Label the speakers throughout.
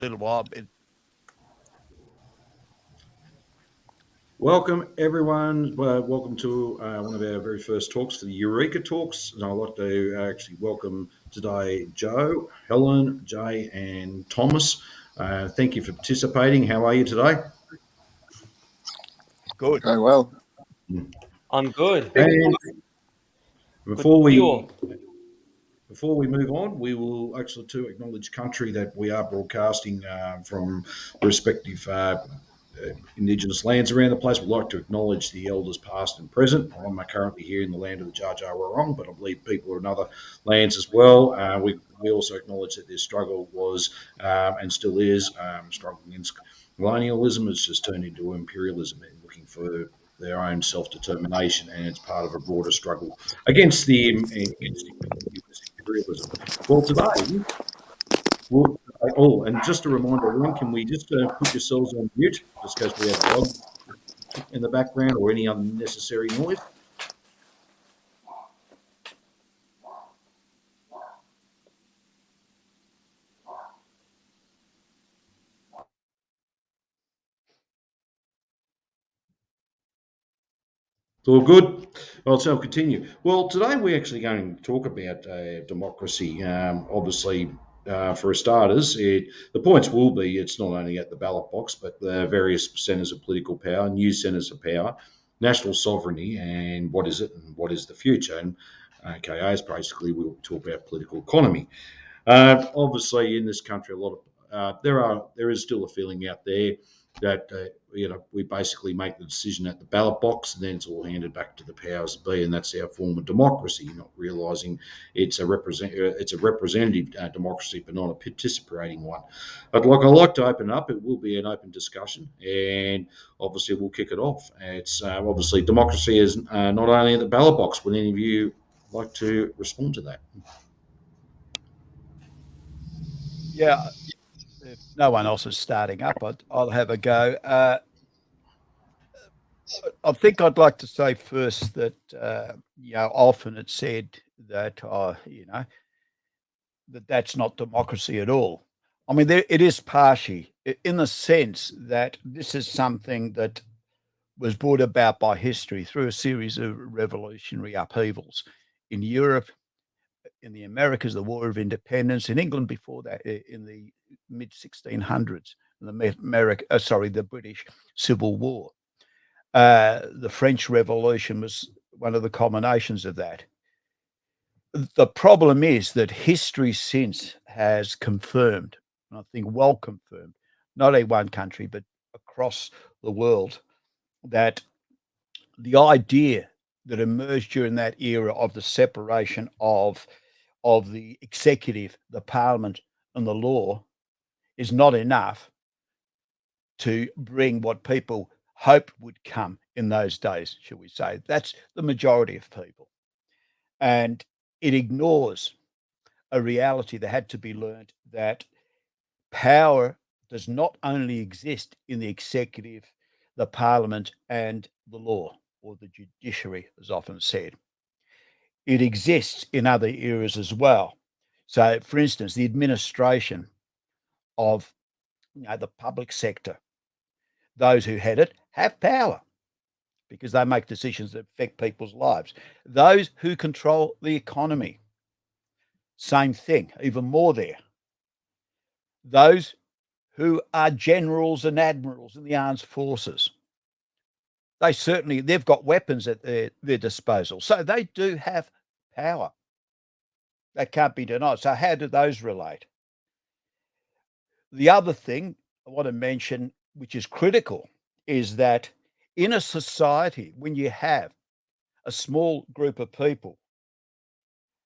Speaker 1: little while.
Speaker 2: Welcome, everyone. Welcome to one of our very first talks, the Eureka Talks. And I'd like to actually welcome today Joe, Helen, Jay, and Thomas. Thank you for participating. How are you today?
Speaker 1: Good.
Speaker 3: Very well.
Speaker 4: I'm good.
Speaker 2: And
Speaker 4: Good to
Speaker 2: before
Speaker 4: see you
Speaker 2: we
Speaker 4: all.
Speaker 2: before we move on, we will actually to acknowledge country that we are broadcasting from respective Indigenous lands around the place. We'd like to acknowledge the elders past and present. I'm currently here in the land of the Jar Jar Wurrung, but I believe people are in other lands as well. We also acknowledge that their struggle was and still is struggle against colonialism. It's just turned into imperialism and looking for their own self-determination, and it's part of a broader struggle against imperialism. Well, today, and just a reminder, everyone, can we just put yourselves on mute, just because we have dog in the background or any unnecessary noise? It's all good. Well, so I'll continue. Well, today we're actually going to talk about democracy. Obviously, for starters, the points will be it's not only at the ballot box, but the various centres of political power, new centres of power, national sovereignty, and what is it and what is the future. And KAs basically we'll talk about political economy. Obviously, in this country, a lot of there is still a feeling out there that we basically make the decision at the ballot box, and then it's all handed back to the powers that be, and that's our form of democracy. Not realising it's a representative democracy, but not a participating one. But I like to open up. It will be an open discussion, and obviously we'll kick it off. It's obviously democracy is not only at the ballot box. Would any of you like to respond to that?
Speaker 1: Yeah. If no one else is starting up, I'll have a go. I think I'd like to say first that often it's said that that's not democracy at all. I mean, it is partially in the sense that this is something that was brought about by history through a series of revolutionary upheavals in Europe, in the Americas, the War of Independence, in England before that, in the mid 1600s, the British Civil War. The French Revolution was one of the culminations of that. The problem is that history since has confirmed, and I think well confirmed, not in one country, but across the world, that the idea that emerged during that era of the separation of the executive, the parliament, and the law is not enough to bring what people hoped would come in those days, shall we say. That's the majority of people. And it ignores a reality that had to be learned that power does not only exist in the executive, the parliament, and the law, or the judiciary, as often said. It exists in other areas as well. So, for instance, the administration of the public sector, those who head it have power because they make decisions that affect people's lives. Those who control the economy, same thing, even more there. Those who are generals and admirals in the armed forces, they've got weapons at their disposal. So they do have power. That can't be denied. So how do those relate? The other thing I want to mention, which is critical, is that in a society, when you have a small group of people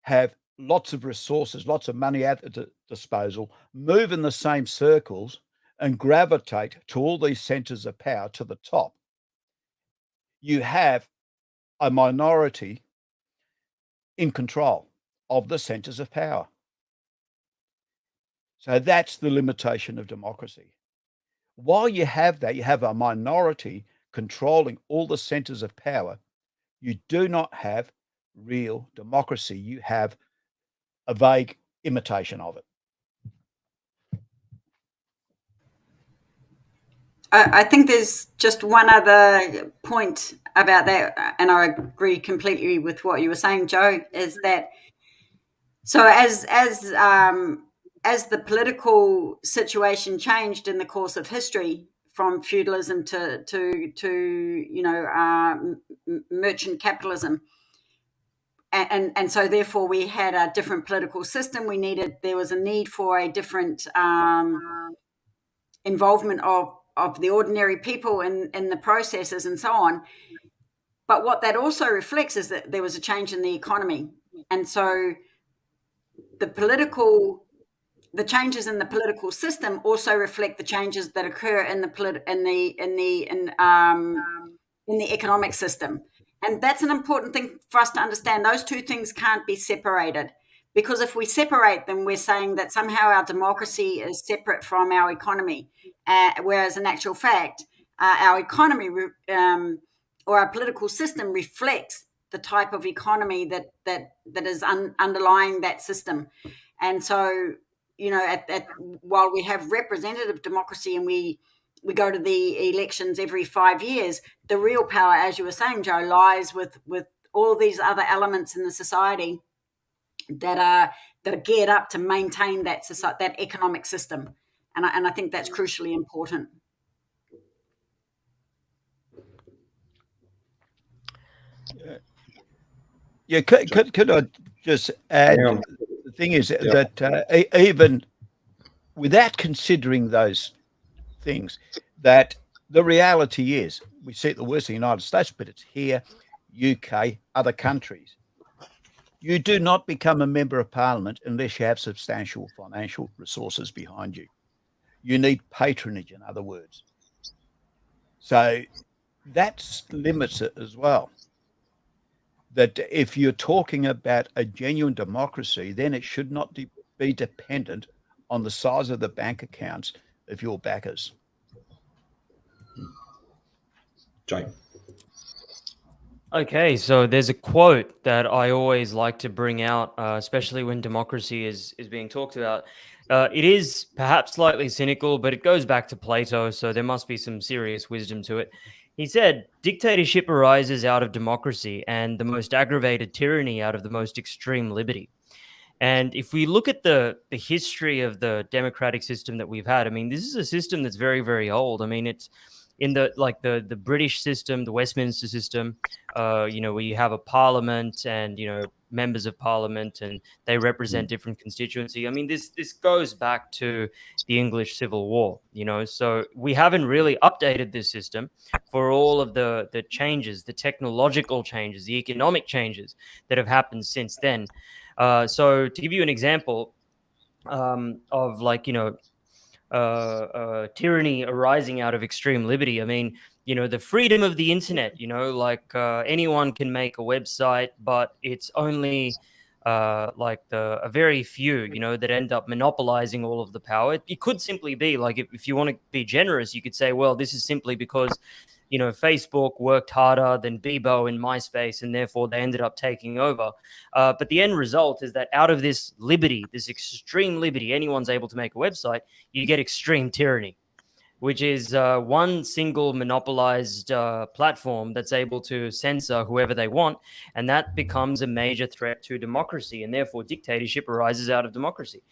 Speaker 1: have lots of resources, lots of money at the disposal, move in the same circles and gravitate to all these centers of power to the top, you have a minority in control of the centers of power. So that's the limitation of democracy. While you have that, you have a minority controlling all the centers of power, you do not have real democracy. You have a vague imitation of it.
Speaker 3: I think there's just one other point about that, and I agree completely with what you were saying, Joe. Is that so? As the political situation changed in the course of history, from feudalism to merchant capitalism, and so therefore we had a different political system. There was a need for a different involvement of the ordinary people in the processes and so on. But what that also reflects is that there was a change in the economy, and so the changes in the political system also reflect the changes that occur in the economic system. And that's an important thing for us to understand. Those two things can't be separated, because if we separate them, we're saying that somehow our democracy is separate from our economy, whereas in actual fact, our economy or our political system reflects the type of economy that is underlying that system. And so, while we have representative democracy and we go to the elections every 5 years, the real power, as you were saying, Joe, lies with all these other elements in the society that are geared up to maintain that economic system. And I think that's crucially important.
Speaker 1: Yeah, could I just add?
Speaker 2: Yeah.
Speaker 1: The thing is that even without considering those things, that the reality is we see it the worst in the United States, but it's here, UK, other countries. You do not become a member of parliament unless you have substantial financial resources behind you. You need patronage, in other words. So that limits it as well. That if you're talking about a genuine democracy, then it should not be dependent on the size of the bank accounts of your backers.
Speaker 2: Jay.
Speaker 4: Okay, so there's a quote that I always like to bring out, especially when democracy is being talked about. It is perhaps slightly cynical, but it goes back to Plato, so there must be some serious wisdom to it. He said, "Dictatorship arises out of democracy, and the most aggravated tyranny out of the most extreme liberty." And if we look at the history of the democratic system that we've had, I mean, this is a system that's very, very old. I mean, it's in the British system, the Westminster system, where you have a parliament and members of parliament, and they represent different constituency. I mean, this goes back to the English Civil War. So we haven't really updated this system for all of the changes, the technological changes, the economic changes that have happened since then. So to give you an example of tyranny arising out of extreme liberty, I mean, the freedom of the internet, anyone can make a website, but it's only a very few, that end up monopolizing all of the power. It could simply be like, if you want to be generous, you could say, well, this is simply because Facebook worked harder than Bebo and MySpace, and therefore they ended up taking over. But the end result is that out of this liberty, this extreme liberty, anyone's able to make a website, you get extreme tyranny, which is one single monopolized platform that's able to censor whoever they want. And that becomes a major threat to democracy. And therefore, dictatorship arises out of democracy.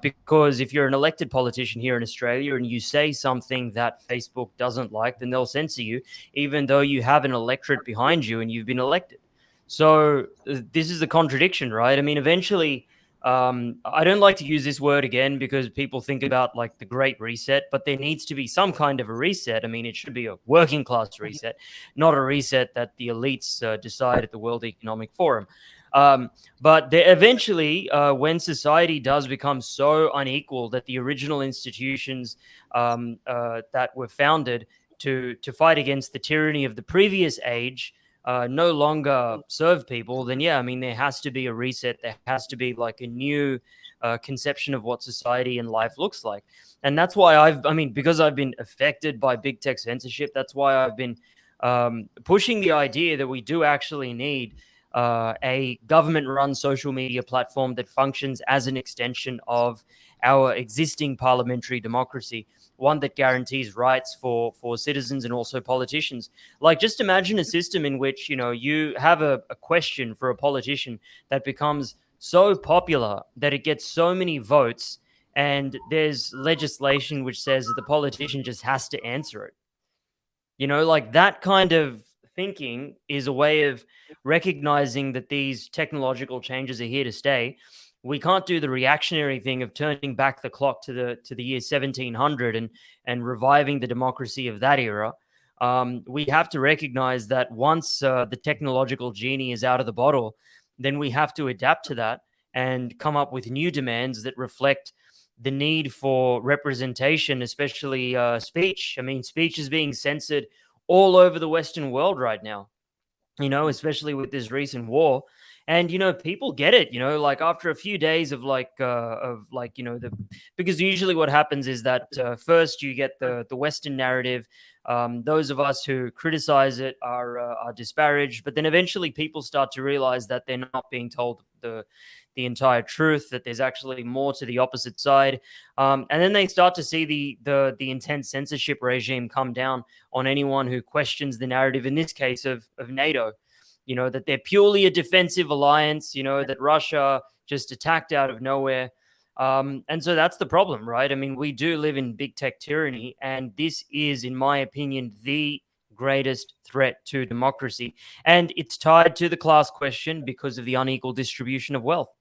Speaker 4: Because if you're an elected politician here in Australia and you say something that Facebook doesn't like, then they'll censor you, even though you have an electorate behind you and you've been elected. So this is a contradiction, right? I mean, eventually... I don't like to use this word again because people think about like the Great Reset, but there needs to be some kind of a reset. I mean, it should be a working class reset, not a reset that the elites decide at the World Economic Forum. But eventually, when society does become so unequal that the original institutions that were founded to fight against the tyranny of the previous age no longer serve people, then yeah, I mean, there has to be a reset. There has to be like a new conception of what society and life looks like. And that's why because I've been affected by big tech censorship, that's why I've been pushing the idea that we do actually need a government-run social media platform that functions as an extension of our existing parliamentary democracy, one that guarantees rights for citizens and also politicians. Like, just imagine a system in which, you know, you have a question for a politician that becomes so popular that it gets so many votes, and there's legislation which says that the politician just has to answer it. You know, like, that kind of thinking is a way of recognizing that these technological changes are here to stay. We can't do the reactionary thing of turning back the clock to the year 1700 and reviving the democracy of that era. We have to recognize that once the technological genie is out of the bottle, then we have to adapt to that and come up with new demands that reflect the need for representation, especially speech. I mean, speech is being censored all over the Western world right now, you know, especially with this recent war. And, you know, people get it, you know, like after a few days of you know, because usually what happens is that first you get the Western narrative. Those of us who criticize it are disparaged, but then eventually people start to realize that they're not being told the entire truth, that there's actually more to the opposite side. And then they start to see the intense censorship regime come down on anyone who questions the narrative, in this case of NATO, you know, that they're purely a defensive alliance, you know, that Russia just attacked out of nowhere. And so that's the problem, right? I mean, we do live in big tech tyranny, and this is, in my opinion, the greatest threat to democracy. And it's tied to the class question because of the unequal distribution of wealth.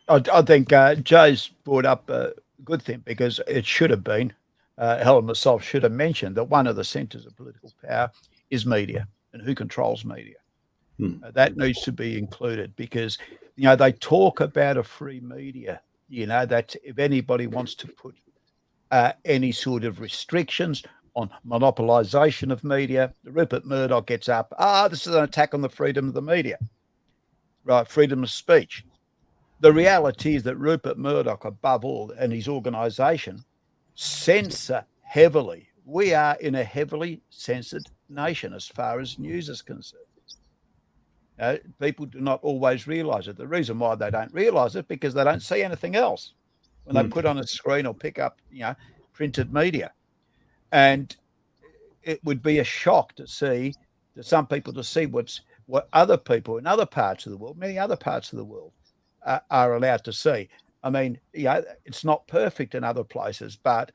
Speaker 1: I think Joe's brought up a good thing, because it should have been, Helen myself should have mentioned that one of the centres of political power is media, and who controls media. That needs to be included, because, you know, they talk about a free media, you know, that if anybody wants to put any sort of restrictions on monopolisation of media, Rupert Murdoch gets up, this is an attack on the freedom of the media, right? Freedom of speech. The reality is that Rupert Murdoch, above all, and his organisation, censor heavily. We are in a heavily censored nation as far as news is concerned. People do not always realise it. The reason why they don't realise it, because they don't see anything else when they put on a screen or pick up, you know, printed media. And it would be a shock to see, to some people, to see what other people in other parts of the world, many other parts of the world, are allowed to see. I mean, yeah, it's not perfect in other places, but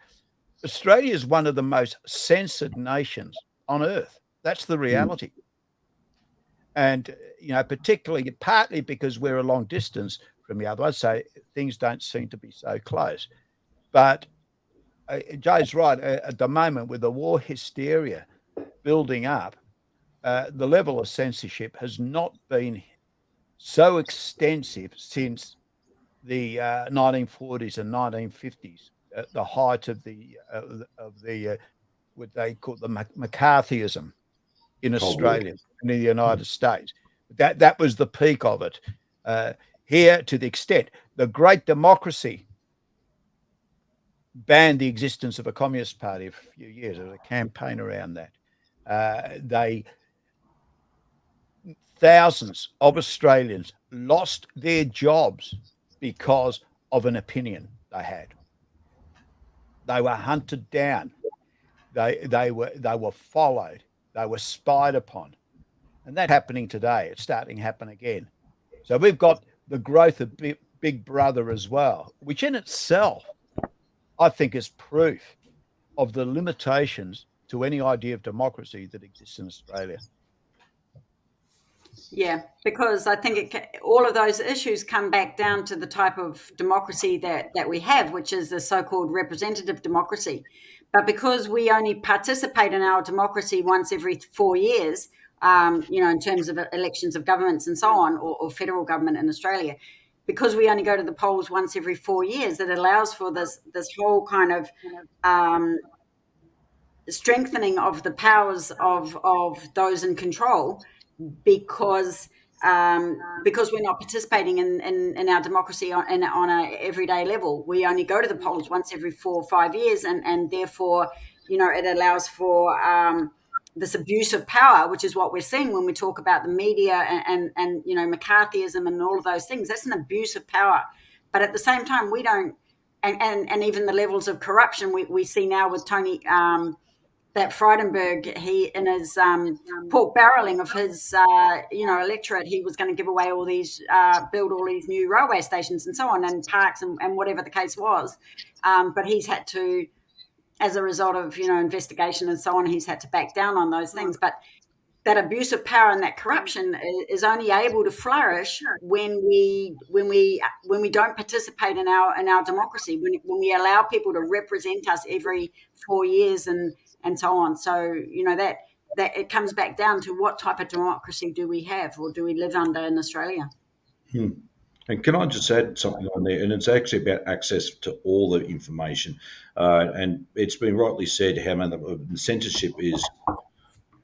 Speaker 1: Australia is one of the most censored nations on earth. That's the reality. And, you know, particularly, partly because we're a long distance from the other, I'd say things don't seem to be so close. But Jay's right. At the moment, with the war hysteria building up, the level of censorship has not been so extensive since the 1940s and 1950s, at the height of the what they call the McCarthyism in Australia and in the United States. That was the peak of it. Here, to the extent the great democracy banned the existence of a communist party for a few years. There was a campaign around that. Thousands of Australians lost their jobs because of an opinion they had. They were hunted down. They were followed. They were spied upon. And that's happening today. It's starting to happen again. So we've got the growth of Big Brother as well, which in itself, I think, is proof of the limitations to any idea of democracy that exists in Australia.
Speaker 3: Yeah, because I think all of those issues come back down to the type of democracy that we have, which is the so-called representative democracy. But because we only participate in our democracy once every 4 years, you know, in terms of elections of governments and so on, or federal government in Australia, because we only go to the polls once every 4 years, it allows for this whole kind of strengthening of the powers of those in control, because we're not participating in our democracy on a everyday level. We only go to the polls once every 4 or 5 years, and therefore, you know, it allows for this abuse of power, which is what we're seeing when we talk about the media and you know, McCarthyism and all of those things. That's an abuse of power. But at the same time, we don't, and even the levels of corruption we see now with Tony, that Frydenberg, he in his pork barreling of his you know, electorate, he was going to give away all these, build all these new railway stations and so on, and parks and whatever the case was. But he's had to, as a result of, you know, investigation and so on, he's had to back down on those things. But that abuse of power and that corruption is only able to flourish when we don't participate in our democracy, when we allow people to represent us every 4 years and so on. So, you know, that it comes back down to what type of democracy do we have, or do we live under in Australia?
Speaker 2: And can I just add something on there? And it's actually about access to all the information. And it's been rightly said how the censorship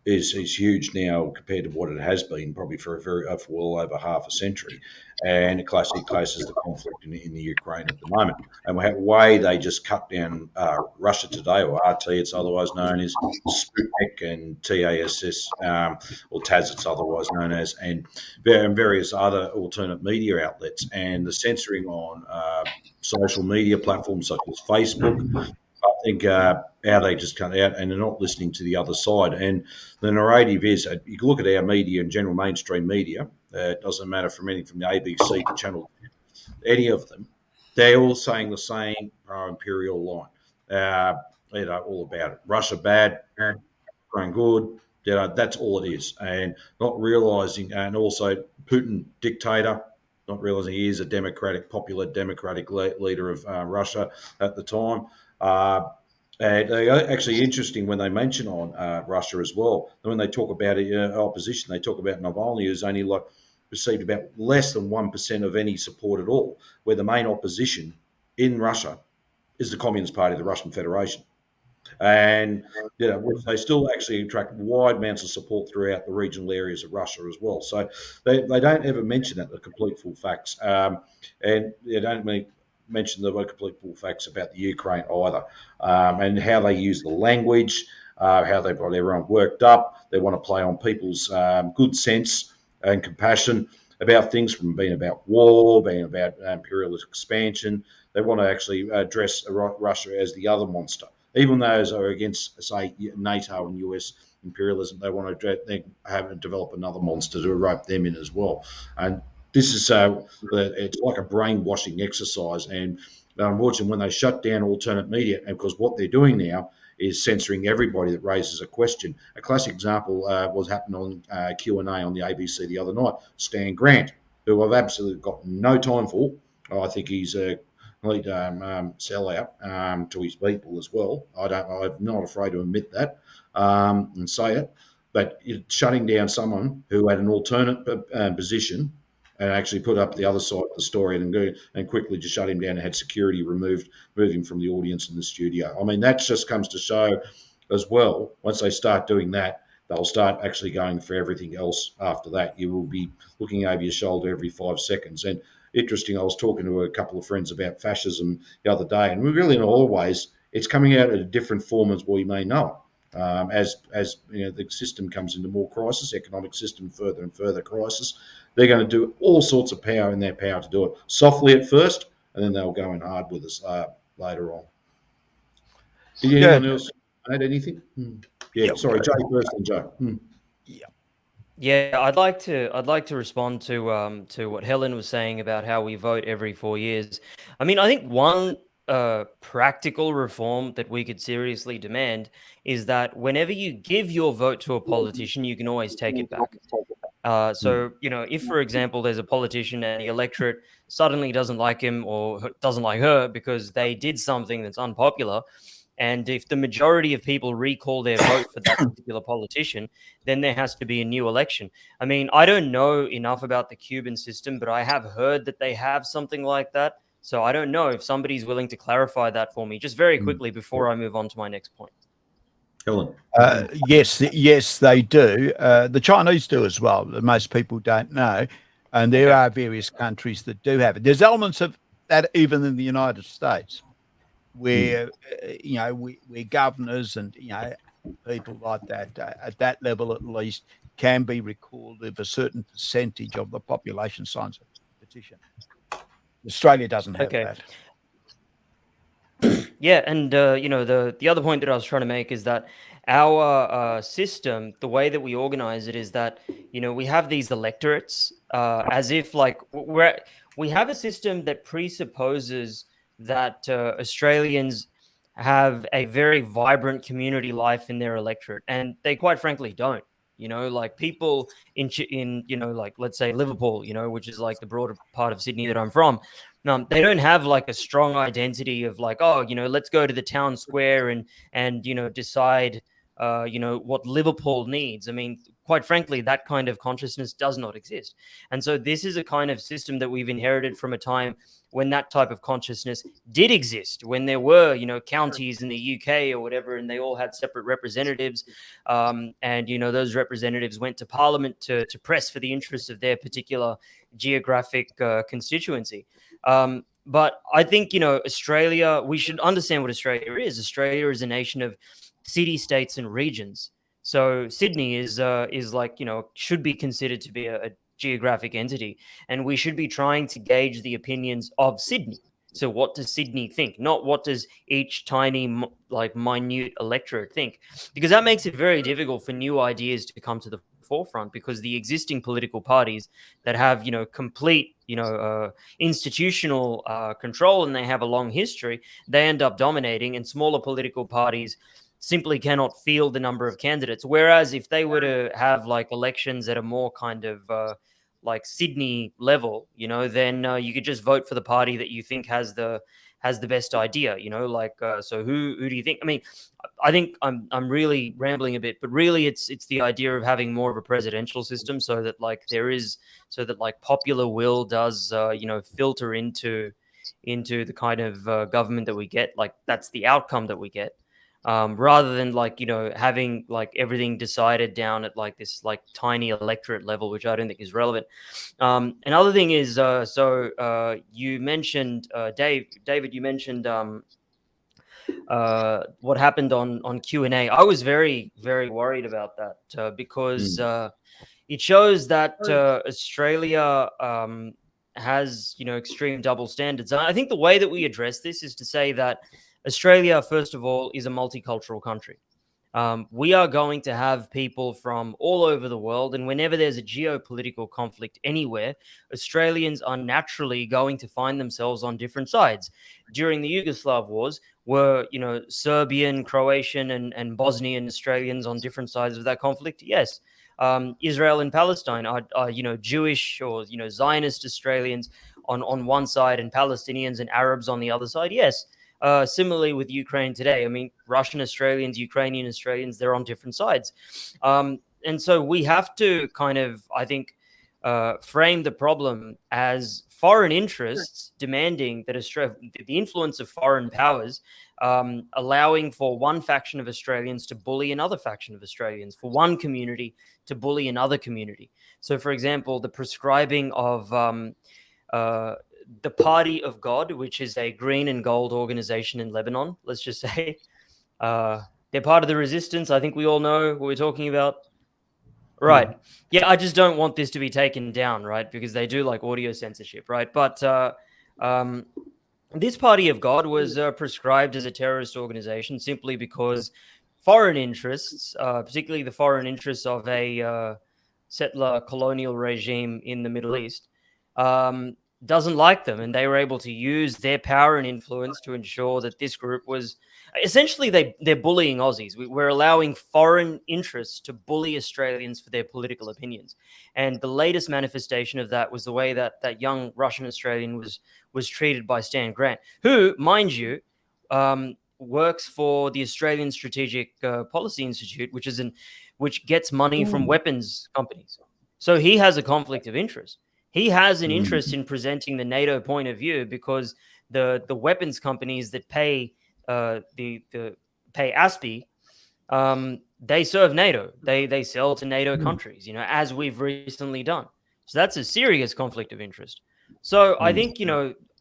Speaker 2: is huge now compared to what it has been probably for well over half a century. And it classically places the conflict in the Ukraine at the moment. And the way they just cut down Russia Today, or RT, it's otherwise known as, Sputnik, and TASS, or TAS, it's otherwise known as, and various other alternate media outlets, and the censoring on social media platforms such as Facebook. I think how they just cut out, and they're not listening to the other side. And the narrative is, you can look at our media and general mainstream media. It doesn't matter from the ABC to Channel 10, any of them. They're all saying the same pro-imperial line. You know, all about it. Russia bad, Ukraine good. You know, that's all it is, and not realising, and also Putin dictator. Not realising he is a popular democratic leader of Russia at the time. And they're actually interesting when they mention on Russia as well. And when they talk about opposition, they talk about Navalny, who's only received about less than 1% of any support at all, where the main opposition in Russia is the Communist Party of the Russian Federation. And you know, they still actually attract wide amounts of support throughout the regional areas of Russia as well. So they don't ever mention that, the complete full facts. And they don't mention the complete full facts about the Ukraine either, and how they use the language, how they've got everyone worked up. They want to play on people's good sense and compassion about things, from being about war, being about imperialist expansion. They want to actually address Russia as the other monster. Even those are against, say, NATO and US imperialism, they want to develop another monster to rope them in as well. And this is it's like a brainwashing exercise. And unfortunately, when they shut down alternate media, and because what they're doing now is censoring everybody that raises a question. A classic example was happening on Q&A on the ABC the other night. Stan Grant, who I've absolutely got no time for. I think he's a complete sellout to his people as well. I'm not afraid to admit that and say it. But shutting down someone who had an alternate position and actually put up the other side of the story and quickly just shut him down and had security removed, moving from the audience in the studio. I mean, that just comes to show as well, once they start doing that, they'll start actually going for everything else after that. You will be looking over your shoulder every 5 seconds. And interesting, I was talking to a couple of friends about fascism the other day, and really in all ways, it's coming out in a different form as we may know it. As you know, the system comes into more crisis, economic system further and further crisis, they're going to do all sorts of power in their power to do it softly at first, and then they'll go in hard with us later on. Did anyone else add anything? Yeah, sorry, Joe first, and Joe.
Speaker 4: Yeah, I'd like to respond to what Helen was saying about how we vote every 4 years. I mean, I think one practical reform that we could seriously demand is that whenever you give your vote to a politician, you can always take it back. So, you know, if, for example, there's a politician and the electorate suddenly doesn't like him or doesn't like her because they did something that's unpopular, and if the majority of people recall their vote for that particular politician, then there has to be a new election. I mean, I don't know enough about the Cuban system, but I have heard that they have something like that. So I don't know if somebody's willing to clarify that for me, just very quickly before I move on to my next point.
Speaker 2: Helen.
Speaker 1: Yes, they do. The Chinese do as well. Most people don't know. And there are various countries that do have it. There's elements of that even in the United States, where, you know, where governors and, you know, people like that at that level at least can be recalled if a certain percentage of the population signs a petition. Australia doesn't have
Speaker 4: Okay.
Speaker 1: that.
Speaker 4: Yeah, and the other point that I was trying to make is that our system, the way that we organize it, is that we have these electorates, as if like we have a system that presupposes that Australians have a very vibrant community life in their electorate, and they quite frankly don't. Like people in like let's say Liverpool, which is like the broader part of Sydney that I'm from. They don't have like a strong identity of like, oh, let's go to the town square and decide what Liverpool needs. I mean, quite frankly, that kind of consciousness does not exist. And so this is a kind of system that we've inherited from a time when that type of consciousness did exist, when there were counties in the UK or whatever, and they all had separate representatives, and those representatives went to Parliament to press for the interests of their particular geographic constituency. But I think, Australia, we should understand what Australia is. Australia is a nation of city states and regions. So Sydney is like, should be considered to be a geographic entity, and we should be trying to gauge the opinions of Sydney. So what does Sydney think? Not what does each tiny, like minute electorate think, because that makes it very difficult for new ideas to come to the forefront, because the existing political parties that have, complete, institutional control, and they have a long history, they end up dominating, and smaller political parties simply cannot field the number of candidates. Whereas if they were to have like elections at a more kind of like Sydney level, then you could just vote for the party that you think has the best idea, like so who do you think? I mean, I think I'm really rambling a bit, but really it's the idea of having more of a presidential system, so that like popular will does filter into the kind of government that we get. Like that's the outcome that we get, rather than like having like everything decided down at like this like tiny electorate level, which I don't think is relevant. Another thing is you mentioned David, you mentioned what happened on Q&A. I was very, very worried about that because it shows that Australia has extreme double standards. I think the way that we address this is to say that Australia, first of all, is a multicultural country. We are going to have people from all over the world, and whenever there's a geopolitical conflict anywhere, Australians are naturally going to find themselves on different sides. During the Yugoslav wars, were Serbian, Croatian, and Bosnian Australians on different sides of that conflict? Yes. Israel and Palestine are Jewish or Zionist Australians on one side, and Palestinians and Arabs on the other side? Yes. Similarly with Ukraine today, I mean, Russian Australians, Ukrainian Australians, they're on different sides. And so we have to kind of, I think, frame the problem as foreign interests demanding that the influence of foreign powers allowing for one faction of Australians to bully another faction of Australians, for one community to bully another community. So, for example, the prescribing of the Party of God, which is a green and gold organization in Lebanon, let's just say. They're part of the resistance. I think we all know what we're talking about. Right. Yeah, I just don't want this to be taken down, right? Because they do like audio censorship, right? But this Party of God was prescribed as a terrorist organization simply because foreign interests, particularly the foreign interests of a settler colonial regime in the Middle East, doesn't like them, and they were able to use their power and influence to ensure that this group was essentially they're bullying Aussies. We're allowing foreign interests to bully Australians for their political opinions, and the latest manifestation of that was the way that young Russian Australian was treated by Stan Grant, who, mind you, works for the Australian Strategic Policy Institute, which gets money from weapons companies. So he has a conflict of interest. He has an interest in presenting the NATO point of view because the weapons companies that pay pay ASPI, they serve NATO. They sell to NATO countries, as we've recently done. So that's a serious conflict of interest. So I think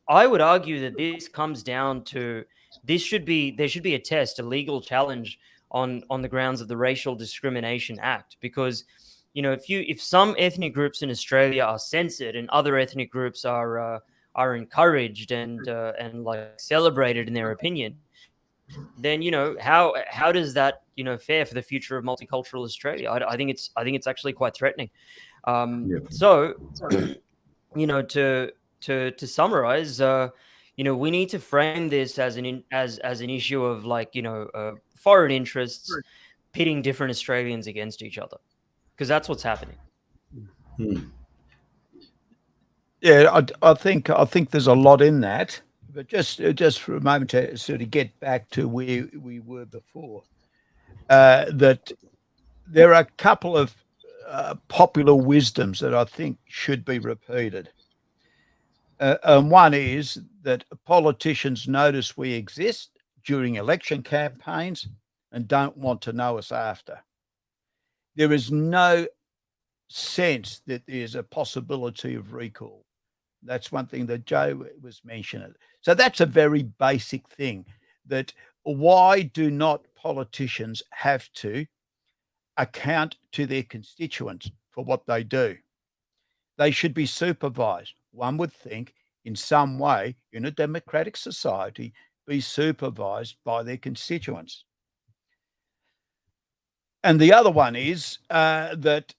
Speaker 4: I would argue that this comes down to there should be a test, a legal challenge on the grounds of the Racial Discrimination Act, because if some ethnic groups in Australia are censored and other ethnic groups are encouraged and like celebrated in their opinion, then how does that fare for the future of multicultural Australia? I think it's actually quite threatening. So to summarize, we need to frame this as an issue of like foreign interests pitting different Australians against each other, because that's what's happening.
Speaker 1: Yeah, I think there's a lot in that, but just for a moment to sort of get back to where we were before, that there are a couple of popular wisdoms that I think should be repeated. And one is that politicians notice we exist during election campaigns and don't want to know us after. There is no sense that there's a possibility of recall. That's one thing that Joe was mentioning. So that's a very basic thing, that why do not politicians have to account to their constituents for what they do? They should be supervised. One would think in some way in a democratic society, be supervised by their constituents. And the other one is that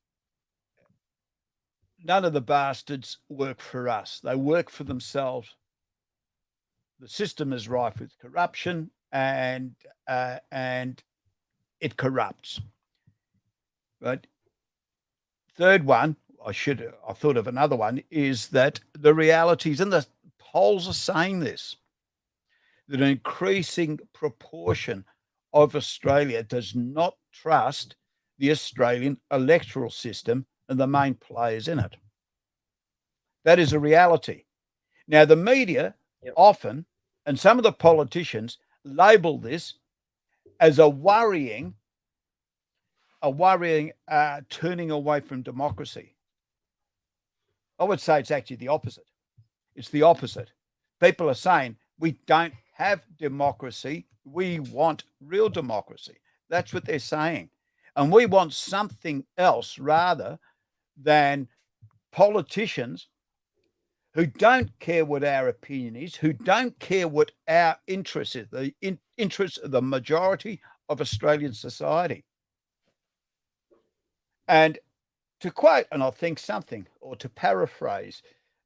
Speaker 1: none of the bastards work for us. They work for themselves. The system is rife with corruption, and it corrupts. But third one, I thought of another one, is that the realities, and the polls are saying this, that an increasing proportion of Australia does not trust the Australian electoral system and the main players in it. That is a reality. Now, the media often, and some of the politicians, label this as a worrying turning away from democracy. I would say it's actually the opposite. It's the opposite. People are saying we don't have democracy. We want real democracy. That's what they're saying. And we want something else rather than politicians who don't care what our opinion is, who don't care what our interest is, the interest of the majority of Australian society. And to quote, and I think something, or to paraphrase,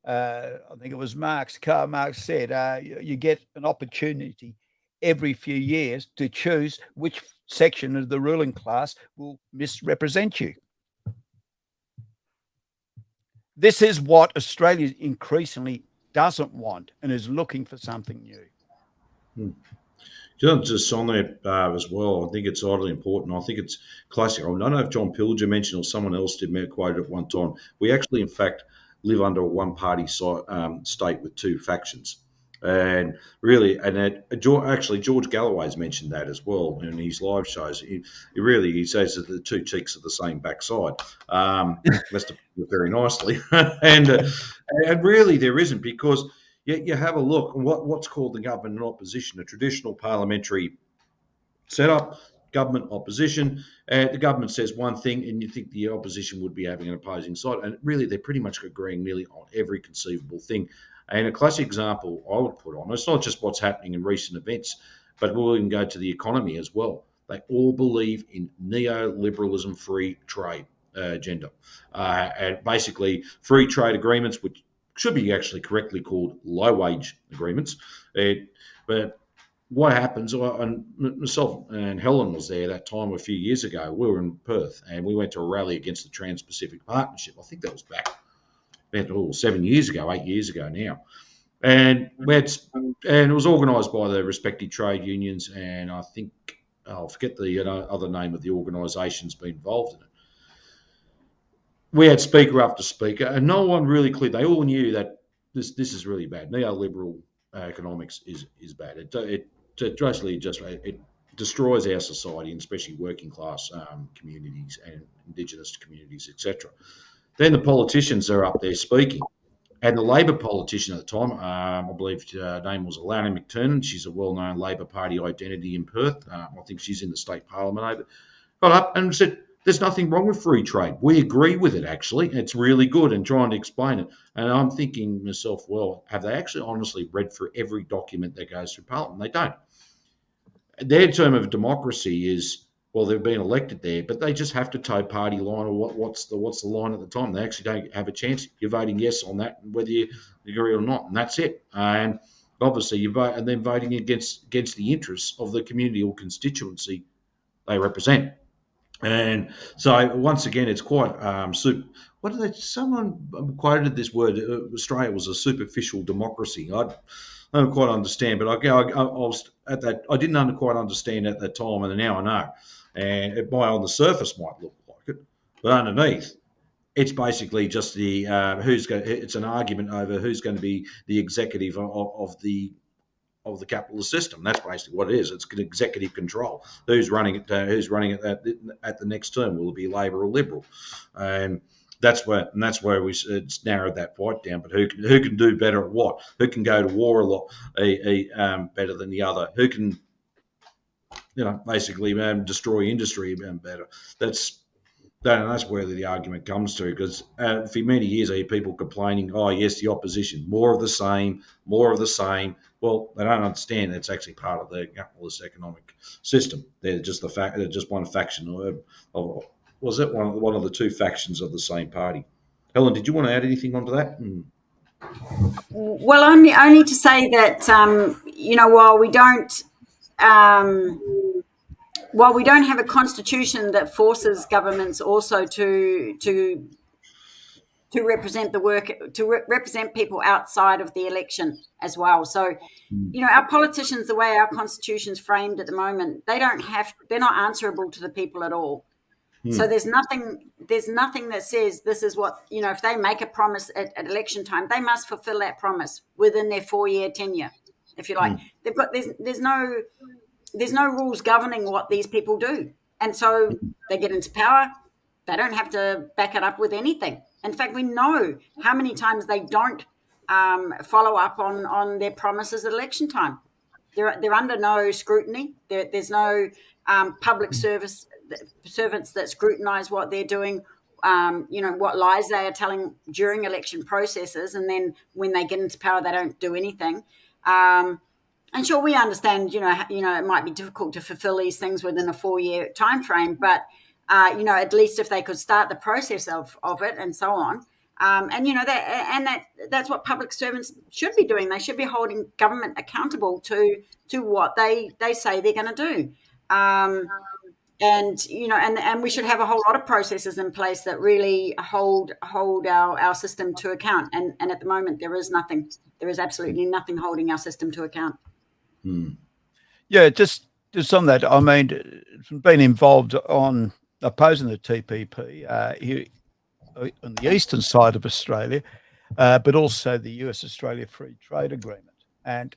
Speaker 1: I think it was Karl Marx said, you get an opportunity every few years to choose which section of the ruling class will misrepresent you. This is what Australia increasingly doesn't want and is looking for something new.
Speaker 2: Just on that as well, I think it's vitally important. I think it's classic. I don't know if John Pilger mentioned or someone else did quote it at one time. We actually, in fact, live under a one-party state with two factions. And really, George Galloway's mentioned that as well in his live shows. He says that the two cheeks are the same backside. That's to put it very nicely. and really, there isn't, because you have a look at what's called the government and opposition, a traditional parliamentary setup, government opposition. The government says one thing, and you think the opposition would be having an opposing side. And really, they're pretty much agreeing nearly on every conceivable thing. And a classic example I would put on, it's not just what's happening in recent events, but we'll even go to the economy as well. They all believe in neoliberalism, free trade agenda. And basically, free trade agreements, which should be actually correctly called low-wage agreements. But what happens, and myself and Helen was there that time a few years ago. We were in Perth, and we went to a rally against the Trans-Pacific Partnership. I think that was back 7 years ago, 8 years ago now. And it was organised by the respective trade unions, and I think, I'll forget the other name of the organisations been involved in it. We had speaker after speaker, and no one really cleared. They all knew that this is really bad. Neoliberal economics is bad. It basically it destroys our society, and especially working class communities and Indigenous communities, etc. Then the politicians are up there speaking, And the Labor politician at the time, I believe her name was Alana McTernan. She's a well-known Labor Party identity in Perth. I think she's in the state parliament over. Got up and said, "There's nothing wrong with free trade. We agree with it. Actually, it's really good." And trying to explain it. And I'm thinking to myself, well, have they actually honestly read through every document that goes through Parliament? They don't. Their term of democracy is, well, they've been elected there, but they just have to toe party line, or what's the line at the time. They actually don't have a chance. You're voting yes on that, whether you agree or not, and that's it. And obviously, you vote, and then voting against the interests of the community or constituency they represent. And so, once again, it's quite what did they? Someone quoted this word. Australia was a superficial democracy. I don't quite understand, but I was at that. I didn't quite understand at that time, and now I know. And it might, on the surface, might look like it, but underneath, it's basically just the It's an argument over who's going to be the executive of the capitalist system. That's basically what it is. It's executive control. Who's running it? Who's running it at the next term? Will it be Labor or Liberal? And that's where it's narrowed that fight down. But who can do better at what? Who can go to war a lot better than the other? Who can basically destroy industry better? That's where the argument comes to, because for many years I hear people complaining, oh yes, the opposition, more of the same. Well, they don't understand that's actually part of the capitalist economic system. They're just they're just one faction of was it one of the two factions of the same party. Helen, did you want to add anything onto that?
Speaker 3: Well, only to say that while we don't have a constitution that forces governments also to represent represent people outside of the election as well. So, our politicians, the way our constitution's framed at the moment, they're not answerable to the people at all. So there's nothing that says this is what, if they make a promise at election time, they must fulfill that promise within their 4-year tenure, if you like. There's no rules governing what these people do. And so they get into power. They don't have to back it up with anything. In fact, we know how many times they don't follow up on their promises at election time. They're under no scrutiny. There's no public servants that scrutinise what they're doing, what lies they are telling during election processes, and then when they get into power, they don't do anything. And sure, we understand, it might be difficult to fulfil these things within a 4-year time frame, but at least if they could start the process of it and so on. That's what public servants should be doing. They should be holding government accountable to what they say they're going to do. And we should have a whole lot of processes in place that really hold our system to account. And at the moment, there is nothing. There is absolutely nothing holding our system to account.
Speaker 1: Yeah, just on that, I mean, being involved on opposing the TPP here on the eastern side of Australia, but also the US-Australia Free Trade Agreement. And,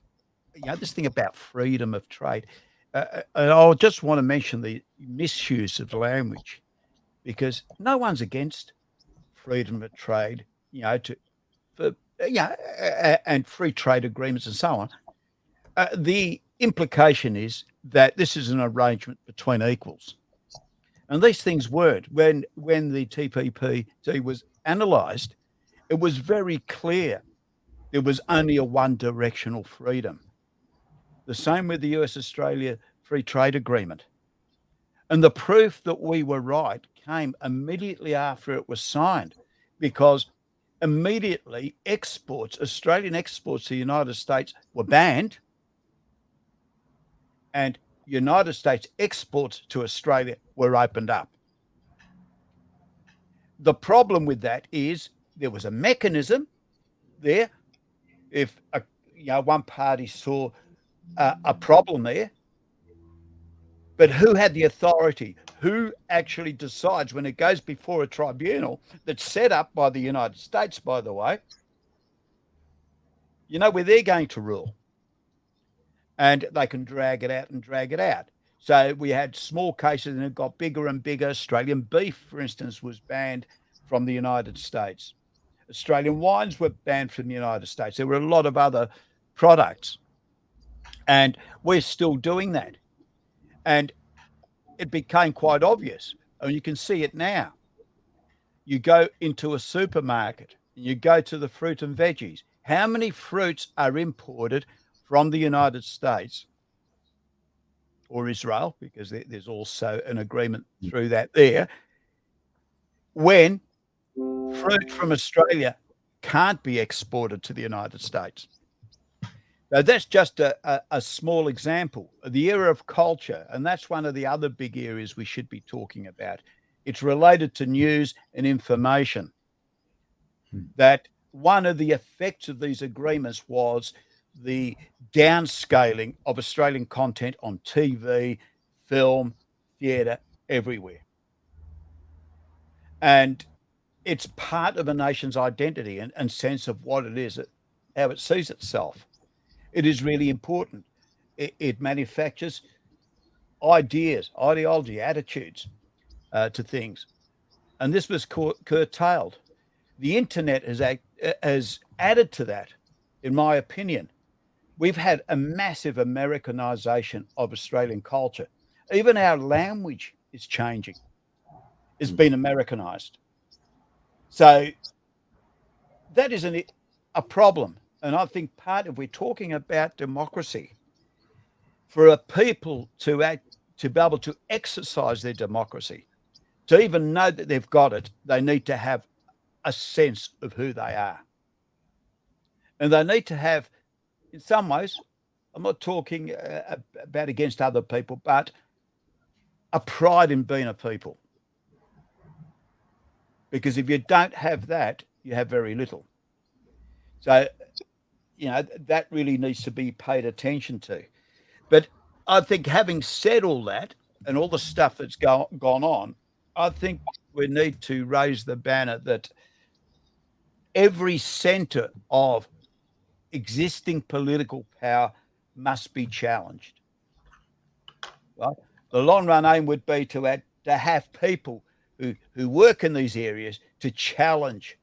Speaker 1: this thing about freedom of trade. And I just want to mention the misuse of language, because no one's against freedom of trade, and free trade agreements and so on. The implication is that this is an arrangement between equals. And these things weren't. When the TPP was analysed, it was very clear there was only a one-directional freedom. The same with the US-Australia Free Trade Agreement. And the proof that we were right came immediately after it was signed, because immediately Australian exports to the United States were banned, and United States exports to Australia were opened up. The problem with that is there was a mechanism there. If one party saw a problem there, but who had the authority? Who actually decides when it goes before a tribunal that's set up by the United States, by the way, where they're going to rule? And they can drag it out. So we had small cases, and it got bigger and bigger. Australian beef, for instance, was banned from the United States. Australian wines were banned from the United States. There were a lot of other products, and we're still doing that. And it became quite obvious, and you can see it now. You go into a supermarket, and you go to the fruit and veggies. How many fruits are imported from the United States or Israel, because there's also an agreement through that there, when fruit from Australia can't be exported to the United States? Now, that's just a small example. The era of culture, and that's one of the other big areas we should be talking about. It's related to news and information. That one of the effects of these agreements was the downscaling of Australian content on TV, film, theatre, everywhere. And it's part of a nation's identity and sense of what it is, how it sees itself. It is really important. It manufactures ideas, ideology, attitudes to things. And this was curtailed. The internet has added to that, in my opinion. We've had a massive Americanization of Australian culture. Even our language is changing. It's been Americanized. So that is a problem. And I think if we're talking about democracy, for a people to be able to exercise their democracy, to even know that they've got it, they need to have a sense of who they are. And they need to have, in some ways, I'm not talking about against other people, but a pride in being a people. Because if you don't have that, you have very little. So, that really needs to be paid attention to. But I think having said all that and all the stuff that's gone on, I think we need to raise the banner that every centre of existing political power must be challenged. Right? The long run aim would be to have people who work in these areas to challenge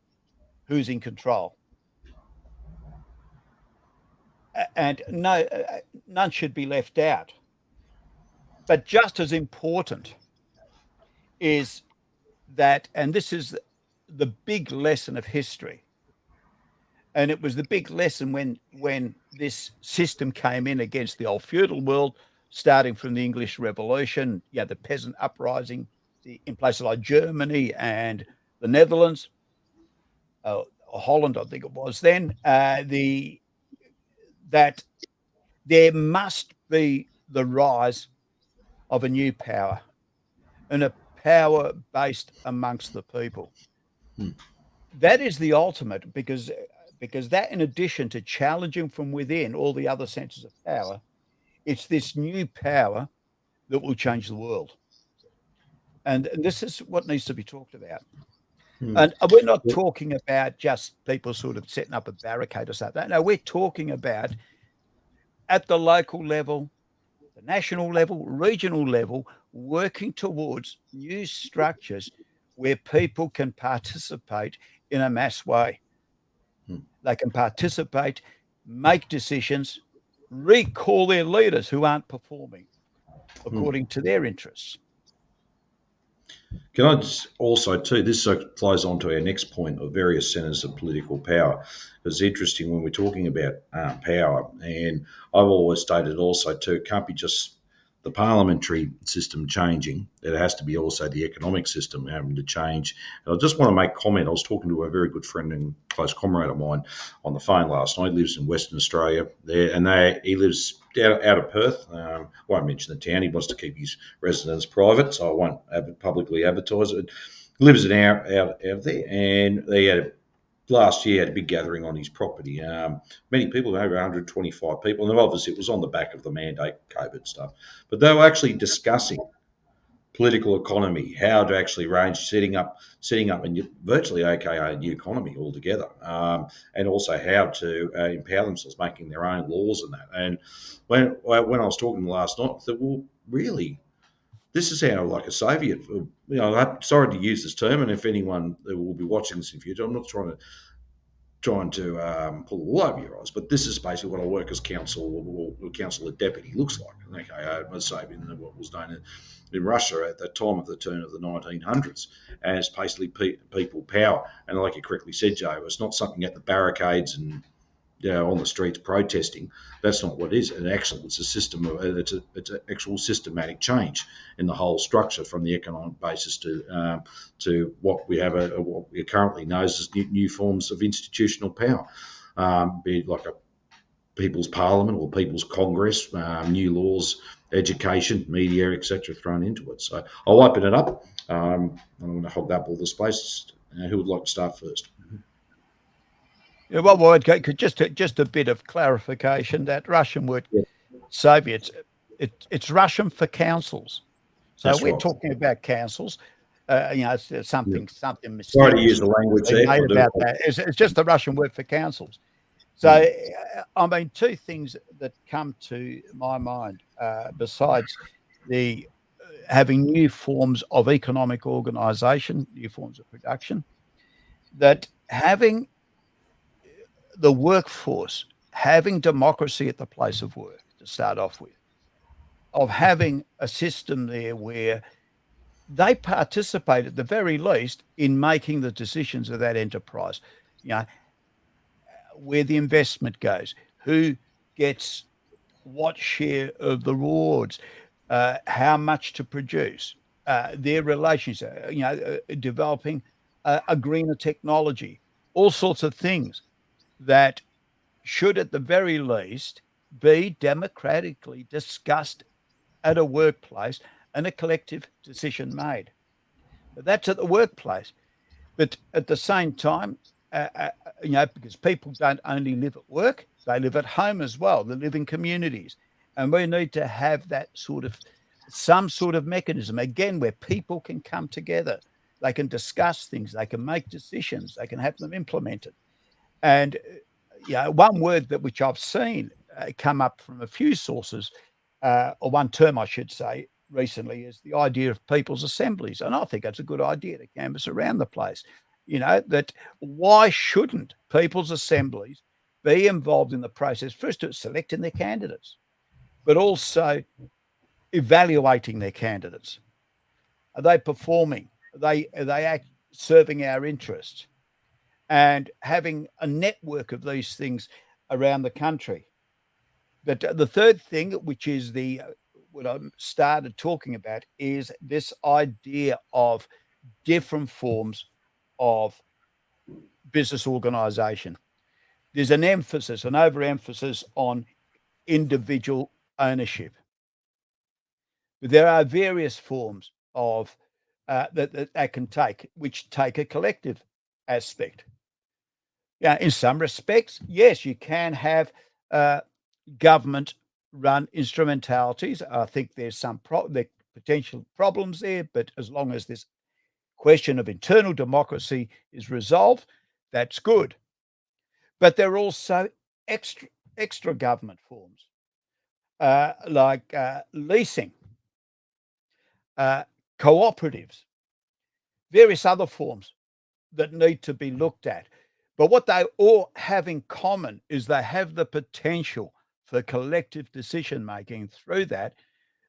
Speaker 1: who's in control. And none should be left out. But just as important is that, and this is the big lesson of history, and it was the big lesson when this system came in against the old feudal world, starting from the English Revolution, the peasant uprising in places like Germany and the Netherlands, Holland, I think it was then, that there must be the rise of a new power, and a power based amongst the people. That is the ultimate, because that, in addition to challenging from within all the other centres of power, it's this new power that will change the world. And this is what needs to be talked about. And we're not talking about just people sort of setting up a barricade or something. No, we're talking about at the local level, the national level, regional level, working towards new structures where people can participate in a mass way. They can participate, make decisions, recall their leaders who aren't performing according to their interests.
Speaker 2: Can I just also, too, this flows on to our next point of various centres of political power. It's interesting when we're talking about power, and I've always stated also, too, it can't be just the parliamentary system changing. It has to be also the economic system having to change. And I just want to make comment. I was talking to a very good friend and close comrade of mine on the phone last night. He lives in Western Australia there, and he lives out of Perth. I won't mention the town. He wants to keep his residence private, so I won't publicly advertise it. He lives an hour out of there, and they had last year had a big gathering on his property. Many people, over 125 people, and obviously it was on the back of the mandate, COVID stuff. But they were actually discussing political economy, how to actually arrange setting up virtually a new economy altogether, and also how to empower themselves, making their own laws and that. And when I was talking to them last night, I thought, well, really, this is how, like a Soviet, I'm sorry to use this term, and if anyone will be watching this in future, I'm not trying to trying to pull the wool over your eyes, but this is basically what a workers' council or council of deputy looks like. Okay, let's say in what was known in Russia at the time of the turn of the 1900s as basically people power. And like you correctly said, Joe, it's not something at the barricades and on the streets protesting. That's not what it is. It's a system of it's an actual systematic change in the whole structure from the economic basis to what we have what we currently know as new forms of institutional power, be it like a people's parliament or people's congress, new laws, education, media, etc., thrown into it. So I'll open it up. I'm going to hog up all the space. Who would like to start first?
Speaker 1: Yeah, well, just a bit of clarification. That Russian word, Soviets, it's Russian for councils. So
Speaker 2: That's
Speaker 1: we're
Speaker 2: right.
Speaker 1: talking about councils. It's something mysterious.
Speaker 2: Sorry to use the language there.
Speaker 1: Made about that. It's just the Russian word for councils. So, I mean, two things that come to my mind besides the having new forms of economic organisation, new forms of production, that having the workforce, having democracy at the place of work to start off with, of having a system there where they participate at the very least in making the decisions of that enterprise, where the investment goes, who gets what share of the rewards, how much to produce, their relations, developing a greener technology, all sorts of things that should at the very least be democratically discussed at a workplace and a collective decision made. But that's at the workplace. But at the same time, because people don't only live at work, they live at home as well. They live in communities. And we need to have that some sort of mechanism, again, where people can come together. They can discuss things. They can make decisions. They can have them implemented. And one word which I've seen come up from a few sources, or one term, I should say, recently, is the idea of people's assemblies. And I think that's a good idea to canvass around the place. That why shouldn't people's assemblies be involved in the process, first of selecting their candidates, but also evaluating their candidates? Are they performing? Are they serving our interests? And having a network of these things around the country. But the third thing, which is what I started talking about, is this idea of different forms of business organization. There's an overemphasis on individual ownership. But there are various forms of that can take, which take a collective aspect. Yeah, in some respects, yes, you can have government-run instrumentalities. I think there's some potential problems there, but as long as this question of internal democracy is resolved, that's good. But there are also extra government forms, like leasing, cooperatives, various other forms that need to be looked at. But what they all have in common is they have the potential for collective decision making through that,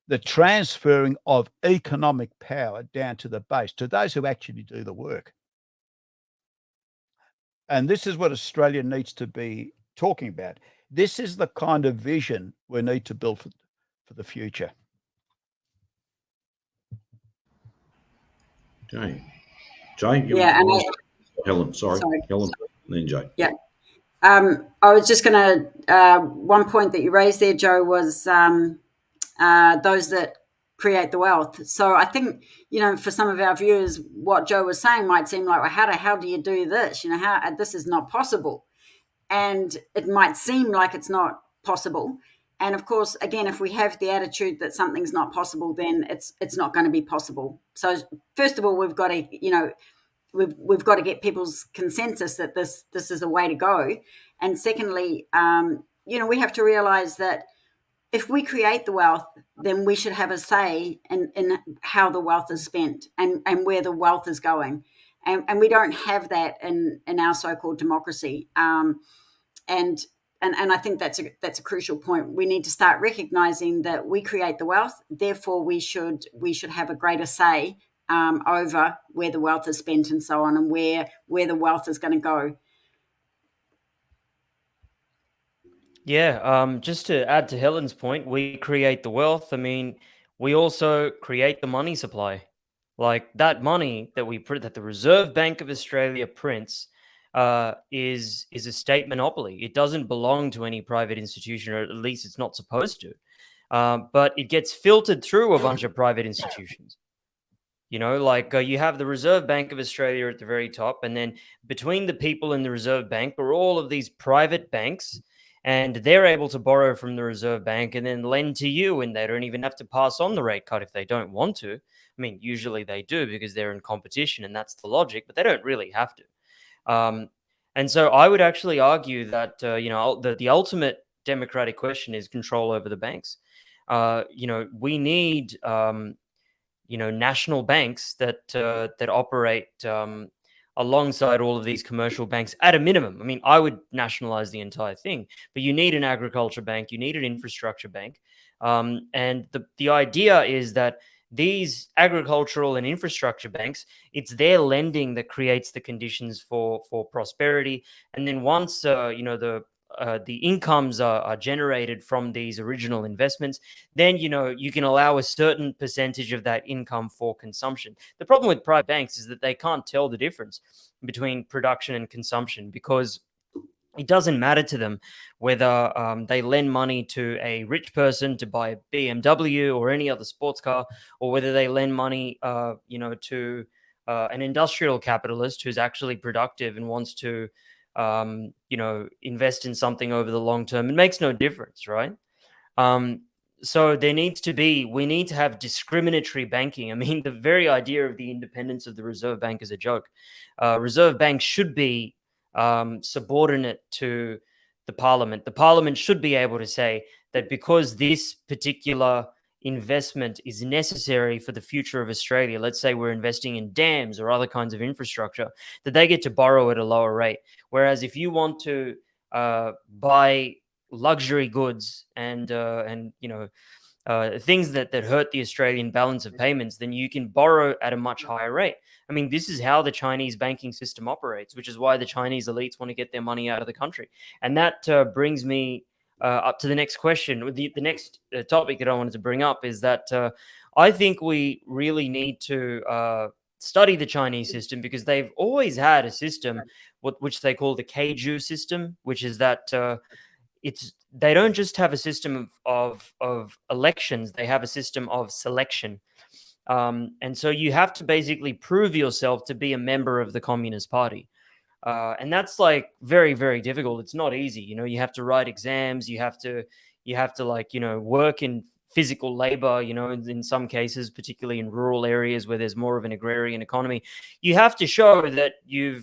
Speaker 1: the transferring of economic power down to the base, to those who actually do the work. And this is what Australia needs to be talking about. This is the kind of vision we need to build for the future.
Speaker 2: Okay. Jay, Helen, sorry. Helen, and then Jay.
Speaker 3: Yeah. I was just going to, one point that you raised there, Joe, was those that create the wealth. So I think, for some of our viewers, what Joe was saying might seem like, well, how do you do this? How this is not possible. And it might seem like it's not possible. And of course, again, if we have the attitude that something's not possible, then it's not going to be possible. So first of all, we've got to, we've got to get people's consensus that this is the way to go. And secondly, we have to realize that if we create the wealth, then we should have a say in how the wealth is spent and where the wealth is going. and we don't have that in our so-called democracy. And I think that's a crucial point. We need to start recognizing that we create the wealth, therefore we should have a greater say over where the wealth is spent and so on, and where the wealth is going to go.
Speaker 4: Yeah, just to add to Helen's point, we create the wealth. I mean, we also create the money supply. Like that money that we print, that the Reserve Bank of Australia prints, is a state monopoly. It doesn't belong to any private institution, or at least it's not supposed to. But it gets filtered through a bunch of private institutions. You know, like you have the Reserve Bank of Australia at the very top, and then between the people in the Reserve Bank are all of these private banks, and they're able to borrow from the Reserve Bank and then lend to you, and they don't even have to pass on the rate cut if they don't want to. I mean, usually they do because they're in competition, and that's the logic, but they don't really have to. And so I would actually argue that the ultimate democratic question is control over the banks. We need national banks that operate alongside all of these commercial banks at a minimum. I mean, I would nationalize the entire thing, but you need an agriculture bank, you need an infrastructure bank, and the idea is that these agricultural and infrastructure banks, it's their lending that creates the conditions for prosperity, and then once the incomes are generated from these original investments, then you can allow a certain percentage of that income for consumption. The problem with private banks is that they can't tell the difference between production and consumption, because it doesn't matter to them whether they lend money to a rich person to buy a BMW or any other sports car, or whether they lend money to an industrial capitalist who's actually productive and wants to invest in something over the long term. It makes no difference, right? So we need to have discriminatory banking. I mean, the very idea of the independence of the Reserve Bank is a joke. Reserve banks should be subordinate to the Parliament. The Parliament should be able to say that because this particular investment is necessary for the future of Australia, let's say we're investing in dams or other kinds of infrastructure, that they get to borrow at a lower rate. Whereas if you want to buy luxury goods and things that hurt the Australian balance of payments, then you can borrow at a much higher rate. I mean, this is how the Chinese banking system operates, which is why the Chinese elites want to get their money out of the country. And that brings me up to the next question. The next topic that I wanted to bring up is that I think we really need to study the Chinese system, because they've always had a system which they call the Keiju system, which is that they don't just have a system of elections, they have a system of selection. And so you have to basically prove yourself to be a member of the Communist Party. And that's like very, very difficult. It's not easy. You have to write exams. You have to work in physical labor, in some cases, particularly in rural areas where there's more of an agrarian economy. You have to show that you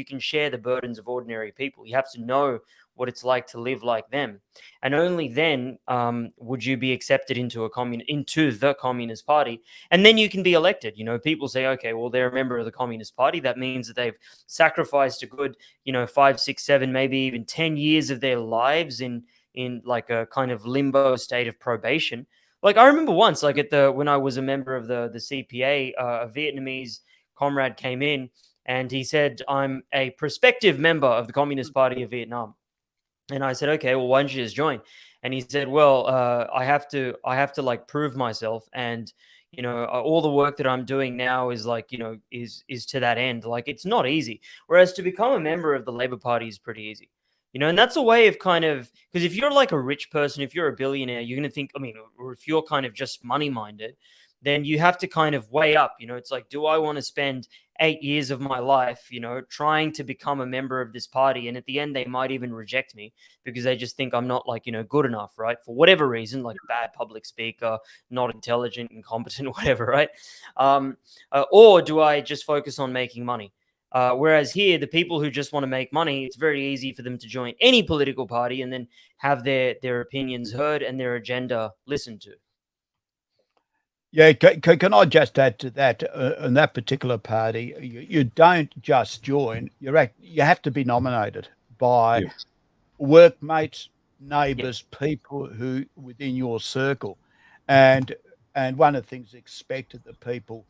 Speaker 4: can share the burdens of ordinary people. You have to know what it's like to live like them, and only then would you be accepted into the Communist Party, and then you can be elected. People say, okay, well, they're a member of the Communist Party. That means that they've sacrificed a good 5, 6, 7, maybe even 10 years of their lives in like a kind of limbo state of probation. Like I remember once, like when I was a member of the CPA, a Vietnamese comrade came in and he said, I'm a prospective member of the Communist Party of Vietnam. And I said, okay, well, why don't you just join? And he said, well, I have to like prove myself. And, all the work that I'm doing now is like, is to that end. Like, it's not easy. Whereas to become a member of the Labor Party is pretty easy. And that's a way of kind of, because if you're like a rich person, if you're a billionaire, you're going to think, or if you're kind of just money minded, then you have to kind of weigh up, it's like, do I want to spend 8 years of my life, trying to become a member of this party? And at the end, they might even reject me because they just think I'm not like, good enough, right? For whatever reason, like bad public speaker, not intelligent, incompetent, whatever, right? Or do I just focus on making money? Whereas here, the people who just want to make money, it's very easy for them to join any political party and then have their opinions heard and their agenda listened to.
Speaker 1: Yeah, can I just add to that? In that particular party, you don't just join. You have to be nominated by
Speaker 2: Yeah.
Speaker 1: workmates, neighbours, people who within your circle, and one of the things expected that people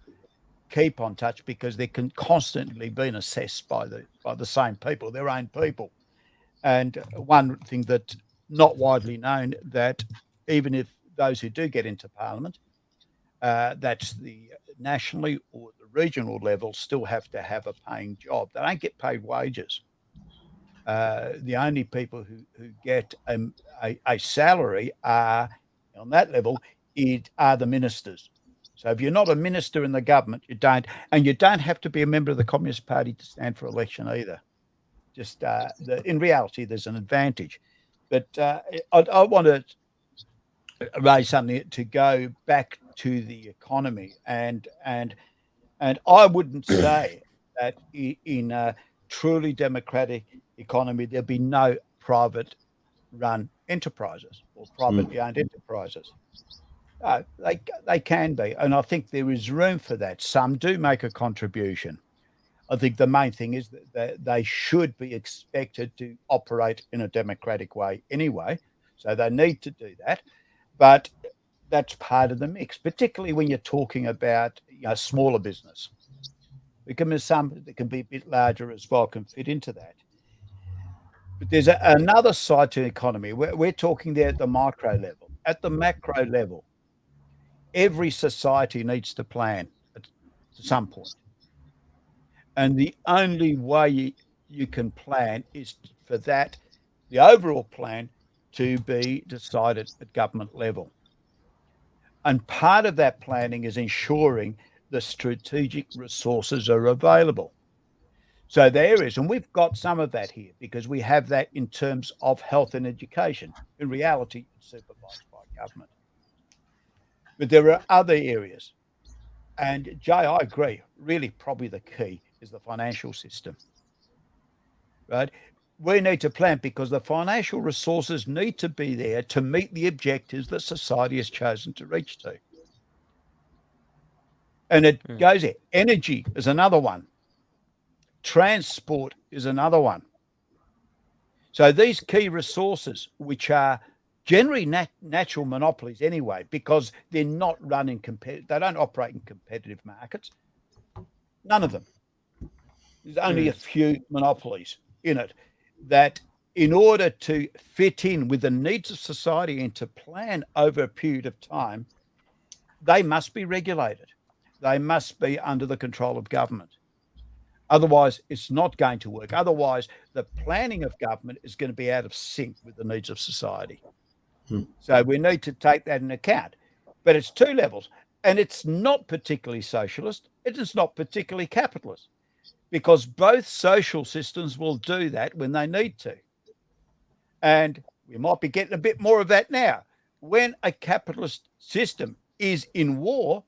Speaker 1: keep on touch because they can constantly being assessed by the same people, their own people. And one thing that's not widely known that even if those who do get into Parliament, that's the nationally or the regional level, still have to have a paying job. They don't get paid wages. The only people who get a salary are on that level are the ministers. So if you're not a minister in the government, you don't have to be a member of the Communist Party to stand for election either. Just in reality, there's an advantage. But I want to raise something to go back to the economy, and I wouldn't say that in a truly democratic economy there'll be no private run enterprises or privately owned enterprises. They can be, and I think there is room for that. Some do make a contribution. I think the main thing is that they should be expected to operate in a democratic way anyway, so they need to do that. But that's part of the mix, particularly when you're talking about smaller business. There can be some that can be a bit larger as well, can fit into that. But there's another side to the economy. We're talking there at the micro level. At the macro level, every society needs to plan at some point. And the only way you can plan is for that, the overall plan, to be decided at government level. And part of that planning is ensuring the strategic resources are available. So there is, and we've got some of that here because we have that in terms of health and education. In reality, it's supervised by government. But there are other areas. And Jay, I agree, really probably the key is the financial system, right? We need to plan because the financial resources need to be there to meet the objectives that society has chosen to reach to. And it goes there. Energy is another one. Transport is another one. So these key resources, which are generally natural monopolies anyway, because they're not running they don't operate in competitive markets. None of them. There's only a few monopolies in it that, in order to fit in with the needs of society and to plan over a period of time, they must be regulated. They must be under the control of government. Otherwise, it's not going to work. Otherwise, the planning of government is going to be out of sync with the needs of society. So we need to take that into account. But it's two levels. And it's not particularly socialist. It is not particularly capitalist, because both social systems will do that when they need to. And we might be getting a bit more of that now. When a capitalist system is in war,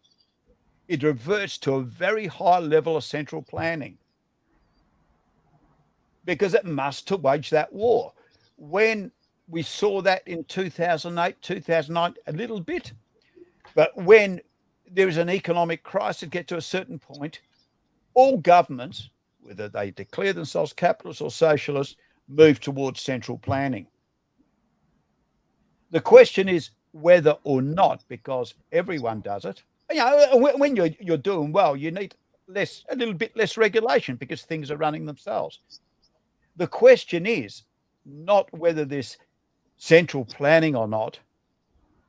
Speaker 1: it reverts to a very high level of central planning because it must to wage that war. When we saw that in 2008, 2009, a little bit, but when there is an economic crisis, get to a certain point, all governments, whether they declare themselves capitalist or socialist, move towards central planning. The question is whether or not, because everyone does it. When you're doing well, you need a little bit less regulation because things are running themselves. The question is not whether there's central planning or not,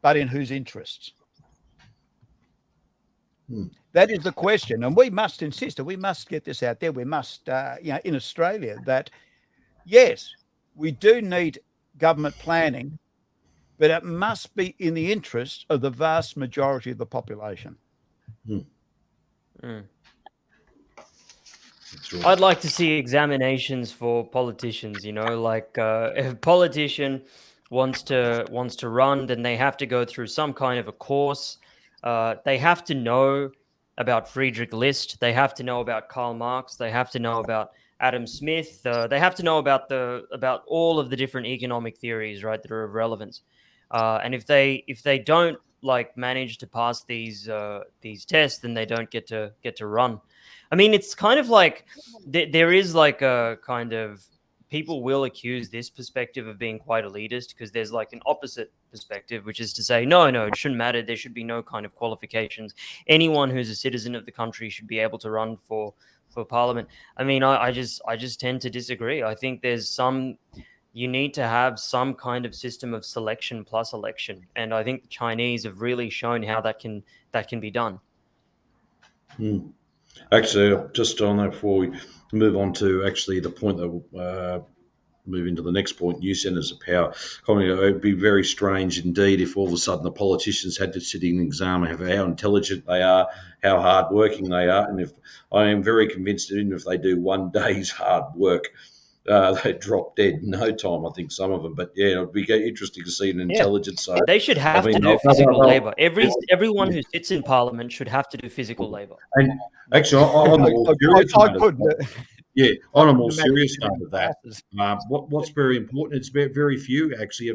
Speaker 1: but in whose interests. That is the question, and we must insist, and we must get this out there. We must, in Australia, that yes, we do need government planning, but it must be in the interest of the vast majority of the population.
Speaker 4: I'd like to see examinations for politicians. Like if a politician wants to run, then they have to go through some kind of a course. They have to know about Friedrich List. They have to know about Karl Marx. They have to know about Adam Smith. They have to know about all of the different economic theories, right, that are of relevance. And if they don't like manage to pass these tests, then they don't get to run. I mean, it's kind of like there is like a kind of, people will accuse this perspective of being quite elitist, because there's like an opposite perspective, which is to say, no, it shouldn't matter. There should be no kind of qualifications. Anyone who's a citizen of the country should be able to run for parliament. I mean, I just tend to disagree. I think you need to have some kind of system of selection plus election, and I think the Chinese have really shown how that can be done.
Speaker 2: Actually, just on that before we move on to actually the point that we'll move into the next point, new centres of power. It would be very strange indeed if all of a sudden the politicians had to sit in an exam and have how intelligent they are, how hard-working they are, and if I am very convinced that even if they do one day's hard work, they drop dead in no time, I think, some of them. But yeah, it would be interesting to see an intelligence side.
Speaker 4: They should have to do physical labour. Everyone who sits in Parliament should have to do physical labour.
Speaker 2: And actually, on a more serious note of that, what's very important, it's very few actually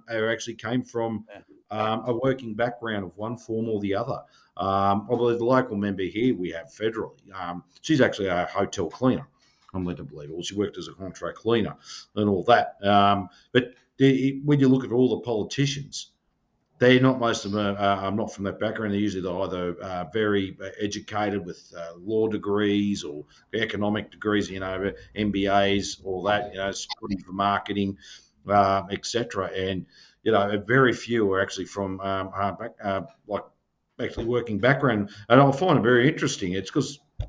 Speaker 2: actually came from a working background of one form or the other. Although the local member here we have federally, she's actually a hotel cleaner, I'm led to believe. Well, she worked as a contract cleaner and all that. But when you look at all the politicians, most of them are not from that background. They're usually either very educated with law degrees or economic degrees, MBAs, all that, studying for marketing, etc. And, very few are actually from actually working background. And I find it very interesting. It's because I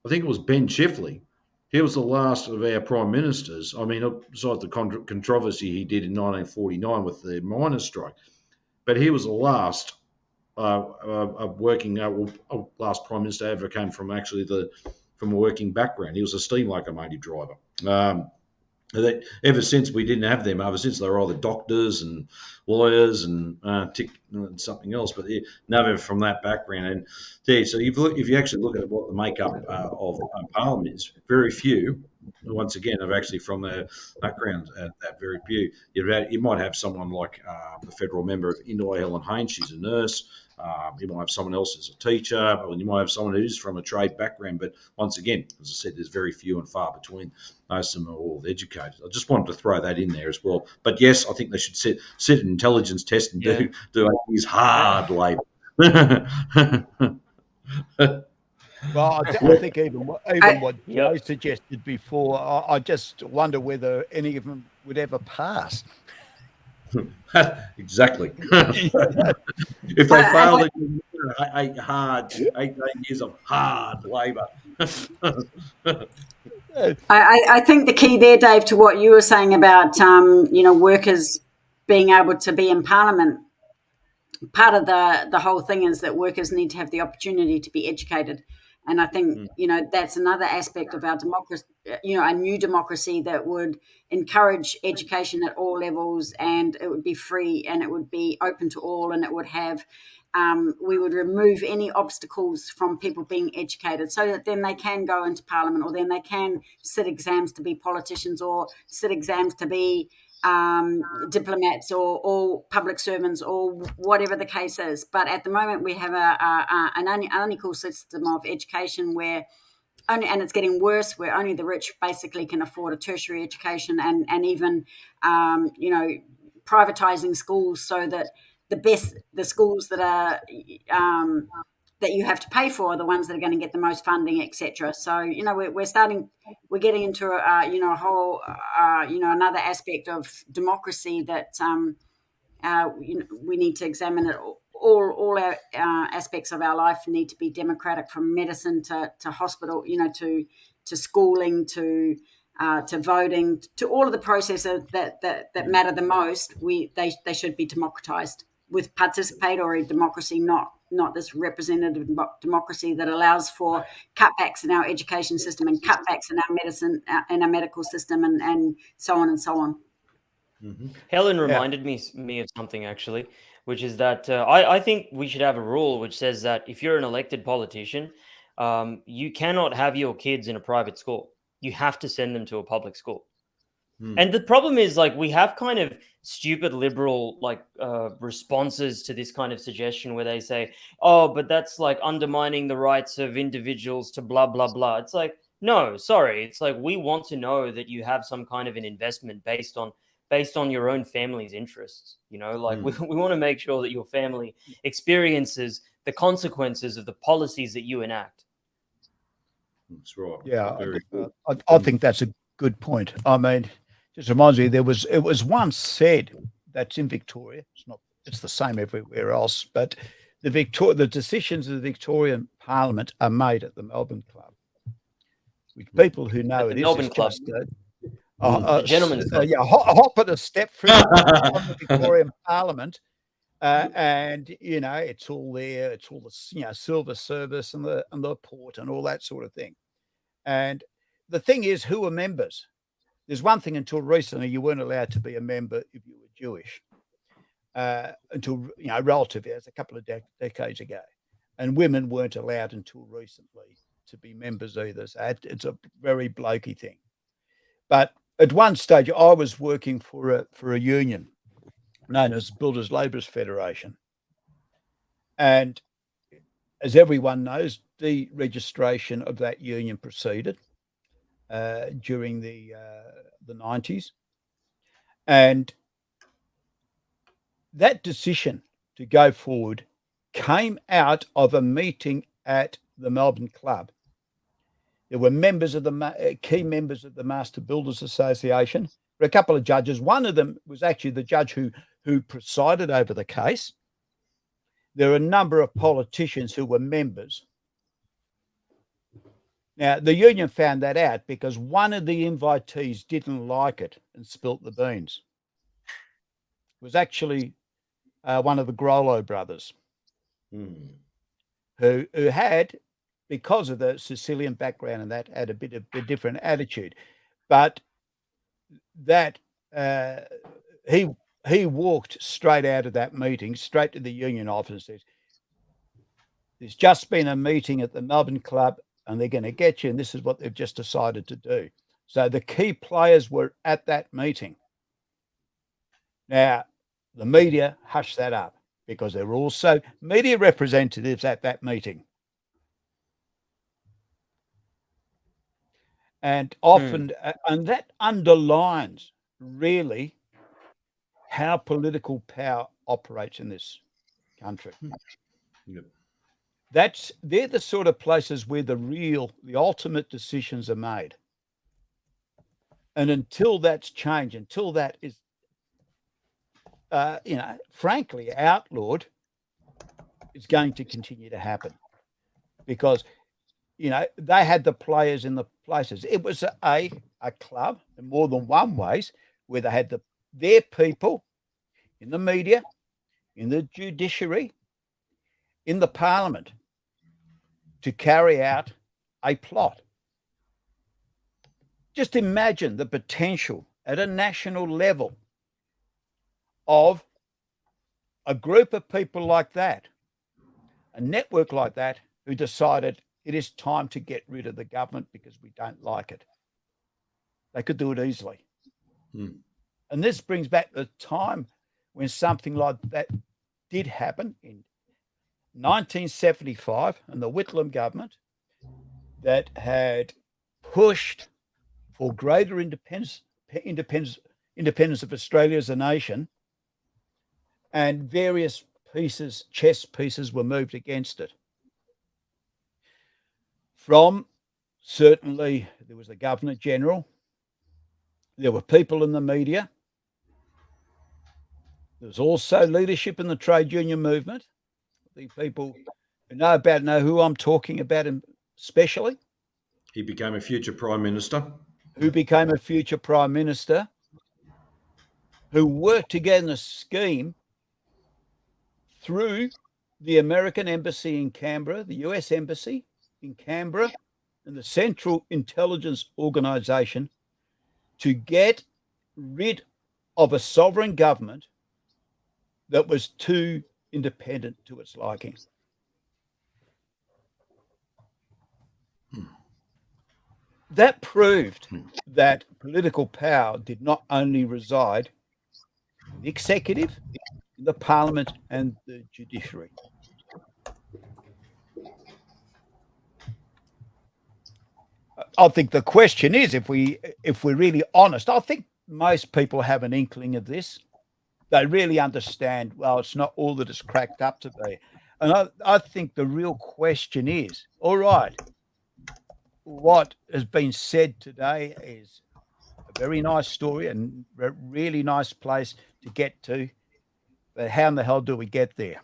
Speaker 2: think it was Ben Chifley. He was the last of our prime ministers. I mean, besides the controversy he did in 1949 with the miners' strike, but he was the last last prime minister ever came from from a working background. He was a steam locomotive driver. Ever since we didn't have them, ever since they were either doctors and lawyers and something else, but never from that background. And so if you actually look at what the makeup of Parliament is, very few, once again, are actually from the background. That very few. You might have someone like the federal member of Indoor, Helen Haynes. She's a nurse. You might have someone else as a teacher, or you might have someone who's from a trade background. But once again, as I said, there's very few and far between. Most of them are all educated. I just wanted to throw that in there as well. But yes, I think they should sit an intelligence test and do his hard labour.
Speaker 1: Well, I think even what Joe suggested before, I just wonder whether any of them would ever pass.
Speaker 2: Exactly. If they fail, they do 8 years of hard labour.
Speaker 3: I think the key there, Dave, to what you were saying about workers being able to be in Parliament, part of the whole thing is that workers need to have the opportunity to be educated. And I think, that's another aspect of our democracy, a new democracy that would encourage education at all levels, and it would be free and it would be open to all, and it would have, we would remove any obstacles from people being educated so that then they can go into Parliament, or then they can sit exams to be politicians, or sit exams to be diplomats or public servants, or whatever the case is. But at the moment we have an unequal system of education and it's getting worse, where only the rich basically can afford a tertiary education, and even privatizing schools so that the schools that are that you have to pay for are the ones that are going to get the most funding, etc. So we're getting into a whole another aspect of democracy that we need to examine it. All our aspects of our life need to be democratic, from medicine to hospital, to schooling, to voting, to all of the processes that matter the most. They should be democratized with participatory democracy, not this representative democracy that allows for cutbacks in our education system and cutbacks in our medicine and our medical system and so on and so on.
Speaker 4: Mm-hmm. Helen reminded me of something, actually, which is that I think we should have a rule which says that if you're an elected politician, you cannot have your kids in a private school. You have to send them to a public school. And the problem is, like, we have kind of stupid liberal like responses to this kind of suggestion where they say, oh, but that's like undermining the rights of individuals to blah blah blah. It's like, no, sorry, it's like, we want to know that you have some kind of an investment based on your own family's interests. Like, we want to make sure that your family experiences the consequences of the policies that you enact.
Speaker 2: That's right.
Speaker 1: Yeah,
Speaker 2: Very good.
Speaker 1: I think that's a good point. I mean, just reminds me, it was once said, that's in Victoria. It's the same everywhere else, but the decisions of the Victorian Parliament are made at the Melbourne Club. Which people who know
Speaker 4: At the
Speaker 1: it is
Speaker 4: Melbourne
Speaker 1: it's
Speaker 4: Club.
Speaker 1: just
Speaker 4: The gentleman's club.
Speaker 1: hop at a step through the Victorian Parliament. And it's all there. It's all the silver service and the port and all that sort of thing. And the thing is, who are members? There's one thing, until recently you weren't allowed to be a member if you were Jewish. Until relatively, as a couple of decades ago, and women weren't allowed until recently to be members either. So it's a very blokey thing. But at one stage, I was working for a union known as Builders Labourers Federation. And as everyone knows, deregistration of that union proceeded during the 90s. And that decision to go forward came out of a meeting at the Melbourne Club. There were members of key members of the Master Builders Association. There were a couple of judges. One of them was actually the judge who presided over the case. There are a number of politicians who were members. Now, the union found that out because one of the invitees didn't like it and spilt the beans. It was actually one of the Grollo brothers who had, because of the Sicilian background and that, had a bit of a different attitude. But that he walked straight out of that meeting, straight to the union office and says, there's just been a meeting at the Melbourne Club and they're going to get you, and this is what they've just decided to do. So the key players were at that meeting. Now, the media hushed that up because there were also media representatives at that meeting. And often, and that underlines really how political power operates in this country.
Speaker 2: Yep.
Speaker 1: They're the sort of places where the ultimate decisions are made. And until that's changed, until that is, frankly, outlawed, it's going to continue to happen because, they had the players in the places. It was a club in more than one ways where they had their people in the media, in the judiciary, in the parliament to carry out a plot. Just imagine the potential at a national level of a group of people like that, a network like that, who decided it is time to get rid of the government because we don't like it. They could do it easily. And this brings back the time when something like that did happen in 1975, and the Whitlam government that had pushed for greater independence of Australia as a nation, and various chess pieces were moved against it. From certainly, there was the Governor General, there were people in the media, there was also leadership in the trade union movement. The people who know who I'm talking about, especially.
Speaker 2: He became a future Prime Minister.
Speaker 1: Who became a future Prime Minister, who worked together in a scheme through the American Embassy in Canberra, the US Embassy in Canberra, and the Central Intelligence Organisation to get rid of a sovereign government that was too independent to its liking. that proved that political power did not only reside in the executive, in the parliament, and the judiciary. I think the question is, if we're really honest, I think most people have an inkling of this. They really understand, well, it's not all that it's cracked up to be. And I think the real question is, all right, what has been said today is a very nice story and a really nice place to get to, but how in the hell do we get there?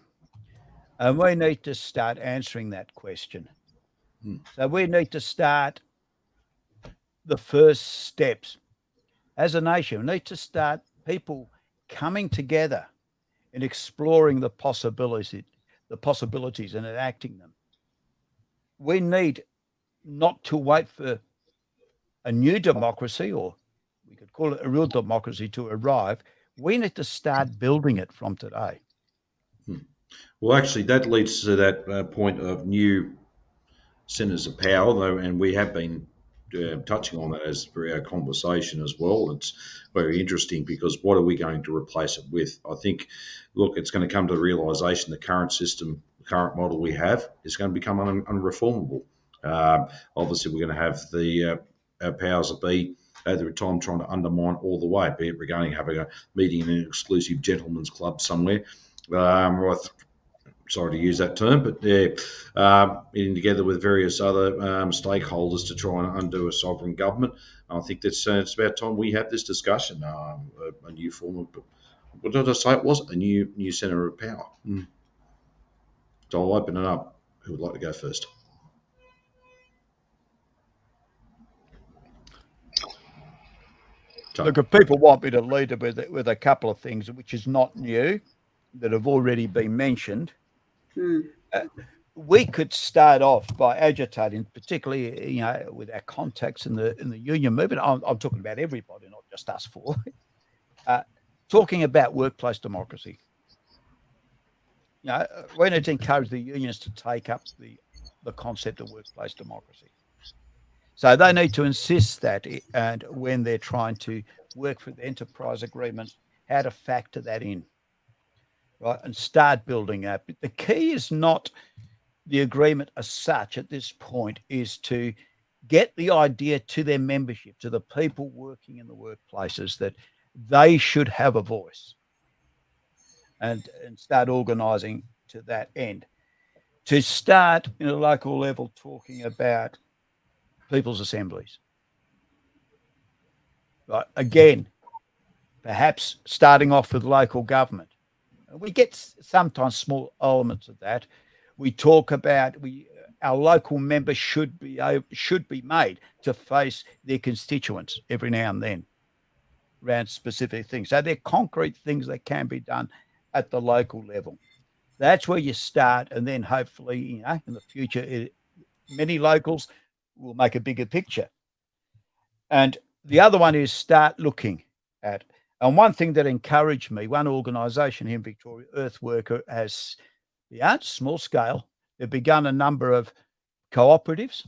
Speaker 1: And we need to start answering that question. So we need to start the first steps as a nation. We need to start people coming together and exploring the possibilities and enacting them. We need not to wait for a new democracy, or we could call it a real democracy, to arrive. We need to start building it from today.
Speaker 2: Well, actually, that leads to that point of new centres of power, though, and we have been touching on that as for our conversation as well. It's very interesting because what are we going to replace it with? I think, look, it's going to come to the realisation the current system, the current model we have, is going to become unreformable. Obviously, we're going to have the our powers that be at the time trying to undermine all the way, be it regarding having a meeting in an exclusive gentleman's club somewhere. Sorry to use that term, but meeting together with various other stakeholders to try and undo a sovereign government. I think that's it's about time we have this discussion. A new form of, what did I say it was? A new centre of power. So I'll open it up. Who would like to go first?
Speaker 1: Look, if people want me to lead with a couple of things, which is not new, that have already been mentioned, we could start off by agitating, particularly with our contacts in the union movement. I'm talking about everybody, not just us four. Talking about workplace democracy. We need to encourage the unions to take up the concept of workplace democracy. So they need to insist that, and when they're trying to work for the enterprise agreements, how to factor that in, right, and start building up. The key is not the agreement as such at this point, is to get the idea to their membership, to the people working in the workplaces, that they should have a voice, and start organising to that end. To start in a local level talking about people's assemblies. Right. Again, perhaps starting off with local government. We get sometimes small elements of that. We talk about our local members should be made to face their constituents every now and then around specific things. So they're concrete things that can be done at the local level. That's where you start, and then hopefully, in the future, many locals will make a bigger picture. And the other one is start looking at, and one thing that encouraged me, one organisation here in Victoria, Earthworker, has, small scale, they've begun a number of cooperatives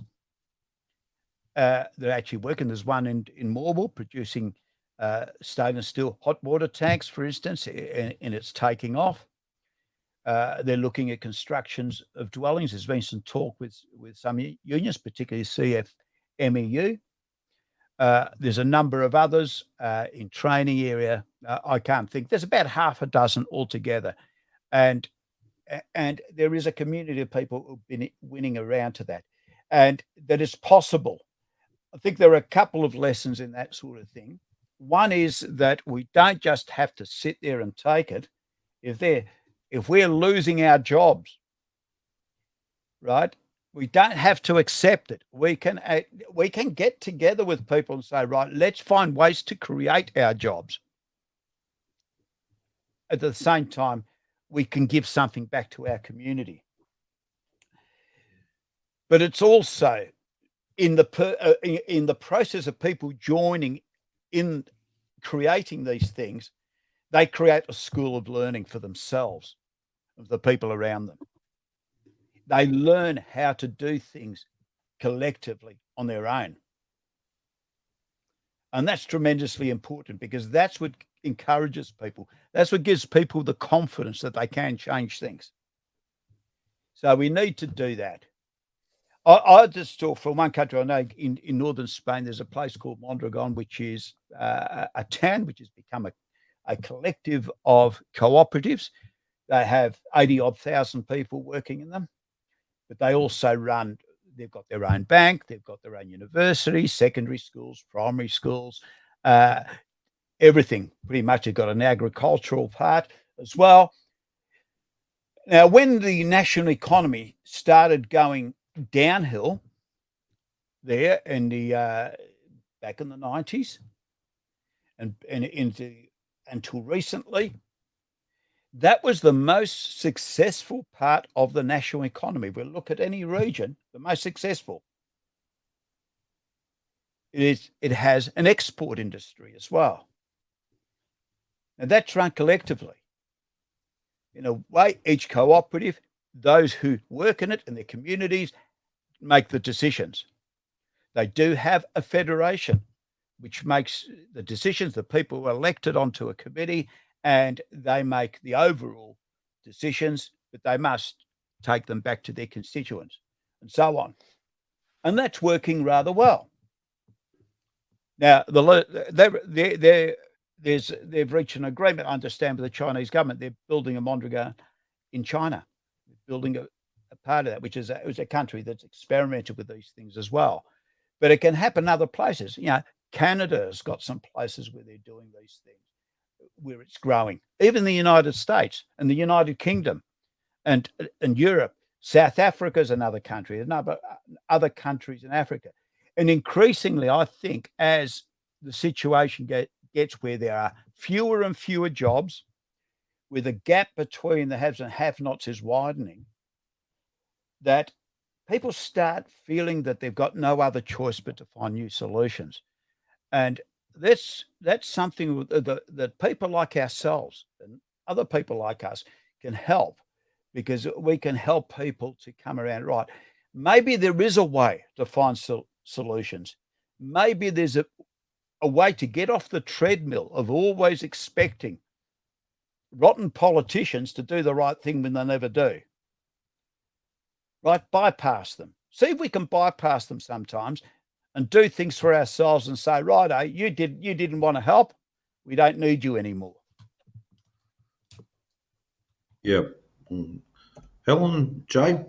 Speaker 1: that are actually working. There's one in Morwell producing stainless steel hot water tanks, for instance, and it's taking off. They're looking at constructions of dwellings. There's been some talk with some unions, particularly CFMEU. There's a number of others in training area. I can't think. There's about half a dozen altogether, and there is a community of people who've been winning around to that, and that it's possible. I think there are a couple of lessons in that sort of thing. One is that we don't just have to sit there and take it. If we're losing our jobs, right, we don't have to accept it. We can get together with people and say, right, let's find ways to create our jobs. At the same time, we can give something back to our community. But it's also in the process of people joining in creating these things, they create a school of learning for themselves, of the people around them. They learn how to do things collectively on their own. And that's tremendously important because that's what encourages people. That's what gives people the confidence that they can change things. So we need to do that. I just talk from one country. I know in northern Spain, there's a place called Mondragon, which is a town which has become a collective of cooperatives. They have 80 odd thousand people working in them, but they also run, they've got their own bank, they've got their own university, secondary schools, primary schools, everything pretty much. They've got an agricultural part as well. Now, when the national economy started going downhill there in the back in the 90s and until recently, that was the most successful part of the national economy. If we look at any region, the most successful. It has an export industry as well. And that's run collectively. In a way, each cooperative, those who work in it and their communities make the decisions. They do have a federation, which makes the decisions. The people are elected onto a committee and they make the overall decisions, but they must take them back to their constituents and so on. And that's working rather well. Now, they've reached an agreement, I understand, with the Chinese government. They're building a Mondragon in China, building a part of that, which is a country that's experimented with these things as well. But it can happen other places. Canada's got some places where they're doing these things, where it's growing. Even the United States and the United Kingdom and Europe. South Africa is another country, other countries in Africa. And increasingly, I think, as the situation gets where there are fewer and fewer jobs, where the gap between the haves and have-nots is widening, that people start feeling that they've got no other choice but to find new solutions. And that's something that people like ourselves and other people like us can help, because we can help people to come around. Right, maybe there is a way to find solutions. Maybe there's a way to get off the treadmill of always expecting rotten politicians to do the right thing when they never do. Right? Bypass them. See if we can bypass them sometimes and do things for ourselves and say, righto, you didn't want to help. We don't need you anymore.
Speaker 2: Yeah. Helen, Jay?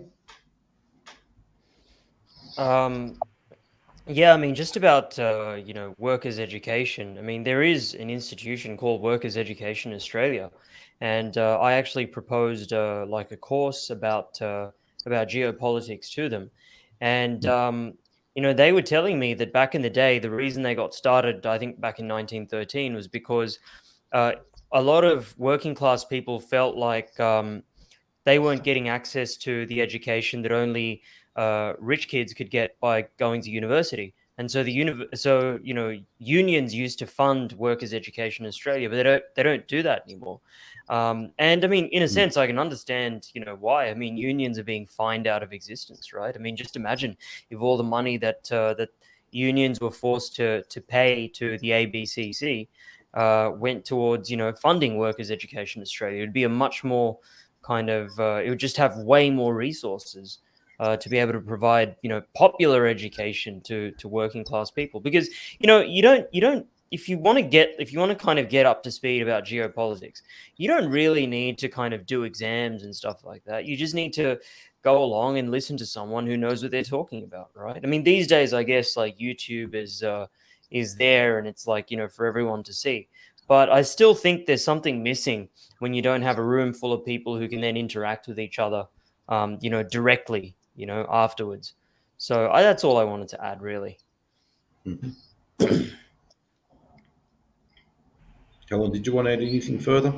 Speaker 4: Yeah, I mean, just about workers' education. I mean, there is an institution called Workers' Education Australia, and I actually proposed like a course about geopolitics to them, and they were telling me that back in the day, the reason they got started, I think back in 1913, was because a lot of working class people felt like they weren't getting access to the education that only rich kids could get by going to university. And so unions used to fund workers' education in Australia, but they don't do that anymore. And I mean, in a sense, I can understand, why. I mean, unions are being fined out of existence, right? I mean, just imagine if all the money that unions were forced to pay to the ABCC went towards, funding workers' education in Australia. It would be a much more kind of it would just have way more resources to be able to provide popular education to working class people, because you don't if you want to kind of get up to speed about geopolitics, you don't really need to kind of do exams and stuff like that. You just need to go along and listen to someone who knows what they're talking about, right? I mean, these days, I guess, like, YouTube is there and it's like, for everyone to see. But I still think there's something missing when you don't have a room full of people who can then interact with each other, directly, afterwards. So that's all I wanted to add, really.
Speaker 2: Mm-hmm. Helen, did you want to add anything further?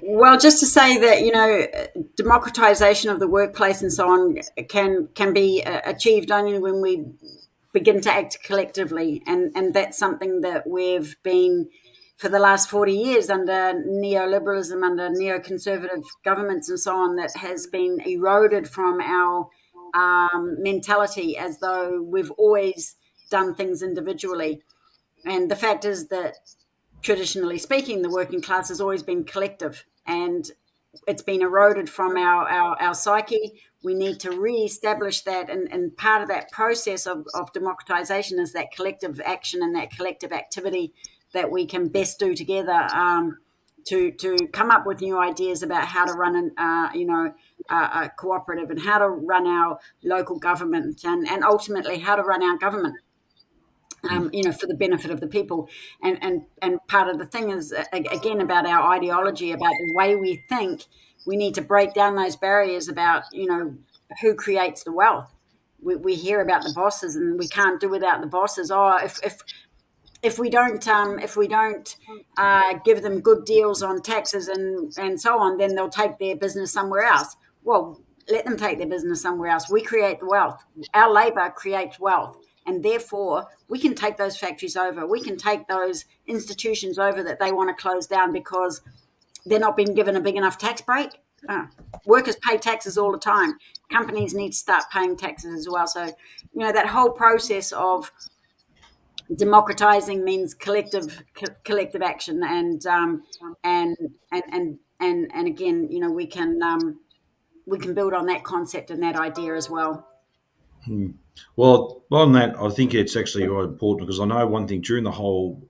Speaker 3: Well, just to say that, democratization of the workplace and so on can be achieved only when we begin to act collectively. And that's something that we've been, for the last 40 years, under neoliberalism, under neoconservative governments and so on, that has been eroded from our mentality, as though we've always done things individually. And the fact is that, traditionally speaking, the working class has always been collective, and it's been eroded from our psyche. We need to re-establish that, and part of that process of democratization is that collective action and that collective activity that we can best do together, to come up with new ideas about how to run a cooperative, and how to run our local government, and ultimately how to run our government. For the benefit of the people. And part of the thing is, again, about our ideology, about the way we think. We need to break down those barriers about, who creates the wealth. We hear about the bosses, and we can't do without the bosses. Oh, if we don't give them good deals on taxes and so on, then they'll take their business somewhere else. Well, let them take their business somewhere else. We create the wealth. Our labor creates wealth. And therefore, we can take those factories over. We can take those institutions over that they want to close down because they're not being given a big enough tax break. Workers pay taxes all the time. Companies need to start paying taxes as well. So, that whole process of democratizing means collective action, and again, we can build on that concept and that idea as well.
Speaker 2: Well, on that, I think it's actually quite important, because I know one thing during the whole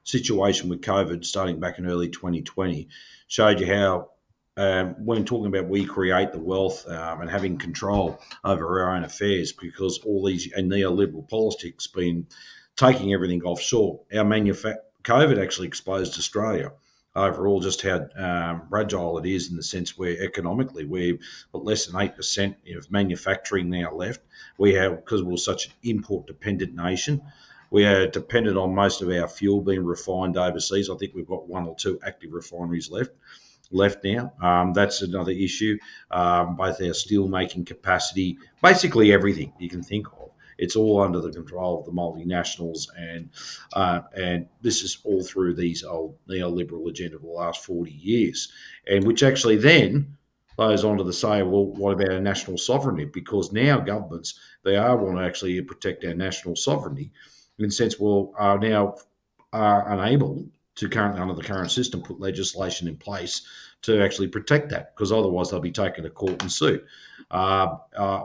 Speaker 2: situation with COVID starting back in early 2020 showed you how, when talking about we create the wealth and having control over our own affairs, because all these neoliberal politics been taking everything offshore. COVID actually exposed Australia overall just how fragile it is, in the sense where economically we've got less than 8% of manufacturing now left. We have, because we're such an import dependent nation, we are dependent on most of our fuel being refined overseas. I think we've got 1 or 2 active refineries left now. That's another issue. Both our steel making capacity, basically everything you can think of, it's all under the control of the multinationals, and this is all through these old neoliberal agenda of the last 40 years, and which actually then goes on to say, well, what about our national sovereignty? Because now governments, they want to actually protect our national sovereignty, in the sense, are now unable to currently, under the current system, put legislation in place to actually protect that, because otherwise they'll be taken to court and sued. I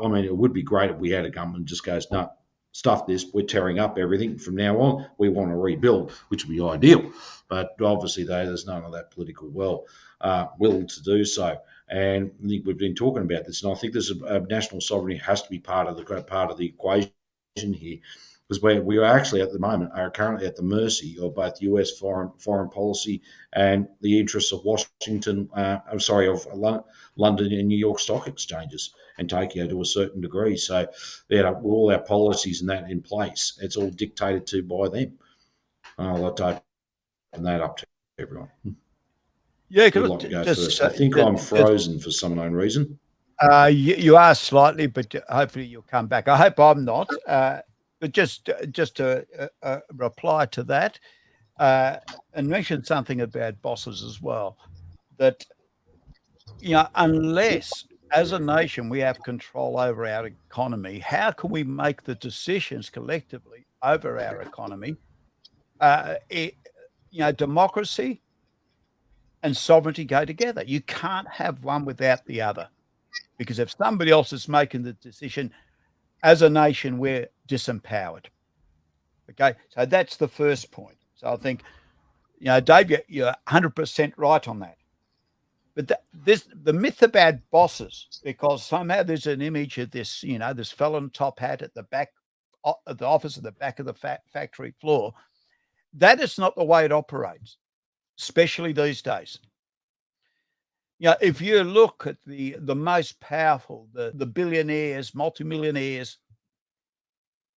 Speaker 2: mean, it would be great if we had a government that just goes, no, stuff this, we're tearing up everything from now on, we want to rebuild, which would be ideal. But obviously, there's none of that political will to do so. And I think we've been talking about this, and I think there's a national sovereignty has to be part of the equation here, because we are actually at the moment are currently at the mercy of both US foreign policy and the interests of of London and New York stock exchanges, and Tokyo to a certain degree. So, all our policies and that in place, it's all dictated to by them. I'll let open that up to everyone.
Speaker 1: Yeah,
Speaker 2: I think I'm frozen for some unknown reason.
Speaker 1: You are slightly, but hopefully you'll come back. I hope I'm not. But just to reply to that, and mention something about bosses as well, that, unless as a nation we have control over our economy, how can we make the decisions collectively over our economy? Democracy and sovereignty go together. You can't have one without the other, because if somebody else is making the decision, as a nation, we're disempowered. Okay, so that's the first point. So I think, Dave, you're 100% right on that. But the myth about bosses, because somehow there's an image of this, this fellow in top hat at the back of the office, at the back of the factory floor. That is not the way it operates, especially these days. If you look at the most powerful, the billionaires, multimillionaires,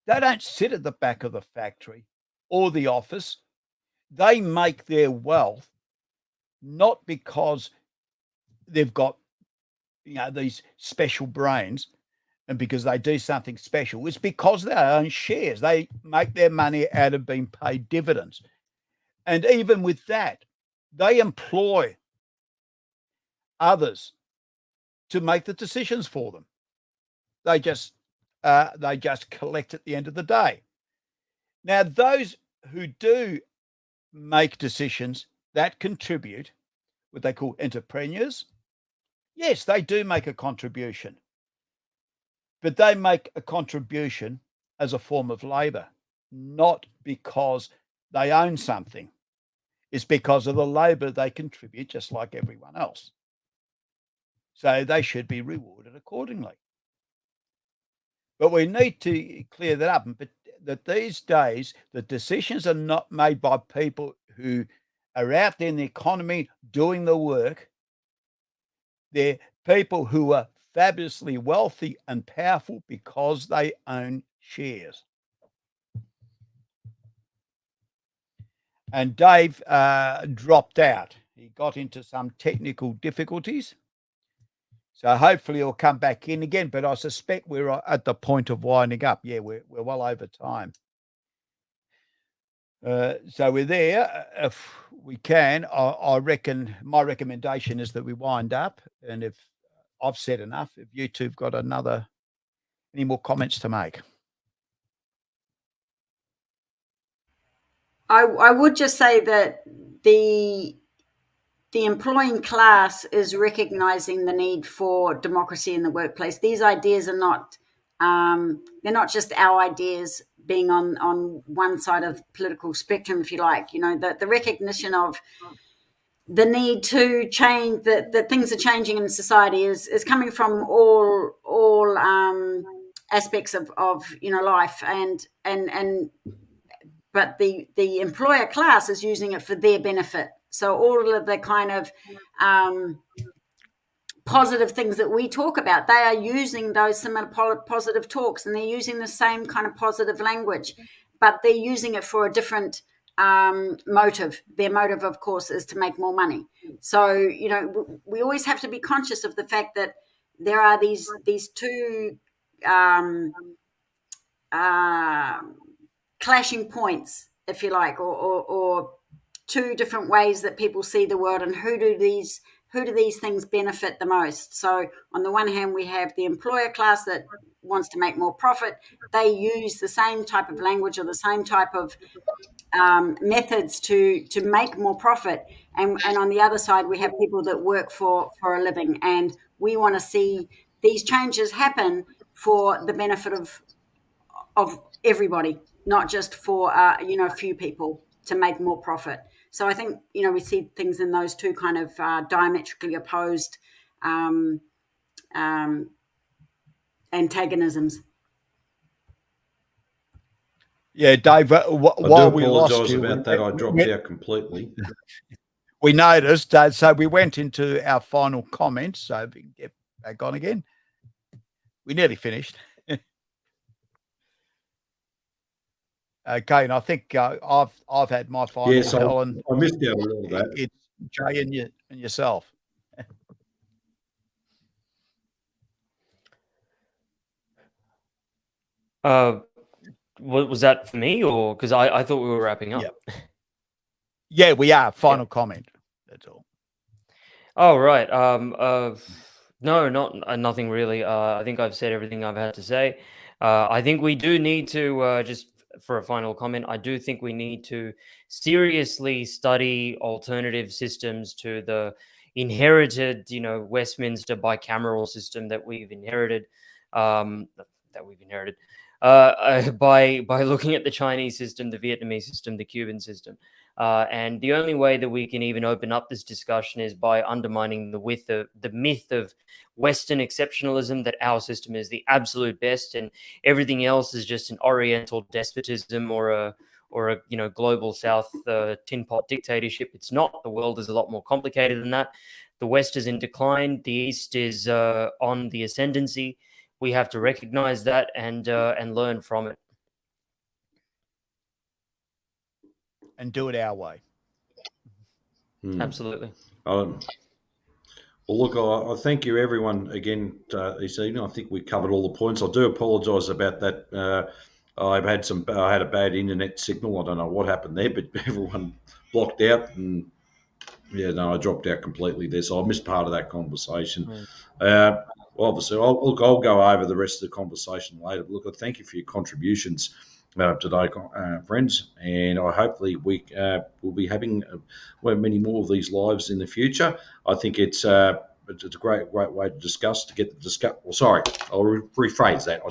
Speaker 1: they don't sit at the back of the factory or the office. They make their wealth not because they've got, these special brains and because they do something special. It's because they own shares. They make their money out of being paid dividends. And even with that, they employ others to make the decisions for them. They just collect at the end of the day. Now, those who do make decisions that contribute, what they call entrepreneurs, yes, they do make a contribution, but they make a contribution as a form of labor, not because they own something. It's because of the labor they contribute, just like everyone else. So they should be rewarded accordingly. But we need to clear that up. But that these days, the decisions are not made by people who are out there in the economy doing the work. They're people who are fabulously wealthy and powerful because they own shares. And Dave dropped out. He got into some technical difficulties. So hopefully he'll come back in again. But I suspect we're at the point of winding up. Yeah, we're well over time. So we're there. If we can, I reckon my recommendation is that we wind up. And if I've said enough, if you two've got any more comments to make.
Speaker 3: I would just say that the employing class is recognizing the need for democracy in the workplace. These ideas are not they're not just our ideas being on one side of the political spectrum, if you like. You know, the recognition of the need to change, that things are changing in society is coming from all aspects of life, and but the employer class is using it for their benefit. So all of the kind of positive things that we talk about, they are using those similar positive talks, and they're using the same kind of positive language, but they're using it for a different motive. Their motive, of course, is to make more money. So, we always have to be conscious of the fact that there are these two clashing points, if you like, or two different ways that people see the world, and who do these things benefit the most. So on the one hand, we have the employer class that wants to make more profit. They use the same type of language or the same type of methods to make more profit, and on the other side, we have people that work for a living, and we want to see these changes happen for the benefit of everybody, not just for a few people to make more profit. So I think we see things in those two kind of diametrically opposed antagonisms.
Speaker 1: Yeah, Dave. While we lost you,
Speaker 2: about that, I dropped out completely.
Speaker 1: We noticed, so we went into our final comments. So we can get back on again. We nearly finished. Okay, and I think I've had my final.
Speaker 2: Yes, Helen. I missed out a little bit.
Speaker 1: It's Jay and yourself.
Speaker 4: What was that for me, or because I thought we were wrapping up?
Speaker 1: Yeah, we are. Final comment. That's all.
Speaker 4: Oh, right. No, nothing really. I think I've said everything I've had to say. I think we do need to just for a final comment. I do think we need to seriously study alternative systems to the inherited, Westminster bicameral system that we've inherited. By looking at the Chinese system, the Vietnamese system, the Cuban system. And the only way that we can even open up this discussion is by undermining the myth of Western exceptionalism, that our system is the absolute best and everything else is just an Oriental despotism or a global South tin pot dictatorship. It's not. The world is a lot more complicated than that. The West is in decline. The East is on the ascendancy. We have to recognize that and learn from it.
Speaker 1: And do it our way.
Speaker 4: Absolutely.
Speaker 2: Well, look, I thank you, everyone, again this evening. I think we covered all the points. I do apologise about that. I had a bad internet signal. I don't know what happened there, but everyone blocked out, and I dropped out completely there. So I missed part of that conversation. Obviously, I'll go over the rest of the conversation later. But look, I thank you for your contributions. today, friends, and I hopefully we will be having many more of these lives in the future. I think it's a great way to discuss, to get the discuss. Well, sorry, I'll rephrase that.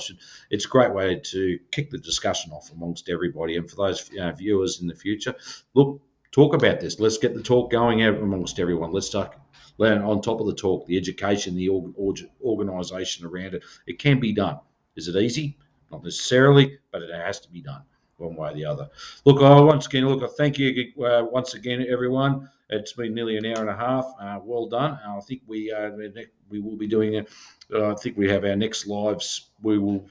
Speaker 2: It's a great way to kick the discussion off amongst everybody, and for those viewers in the future, look, talk about this. Let's get the talk going out amongst everyone. Let's start on top of the talk, the education, the organisation around it. It can be done. Is it easy? Not necessarily, but it has to be done one way or the other. Look, I thank you once again, everyone. It's been nearly an hour and a half. Well done. I think we will be doing it. I think we have our next lives. We will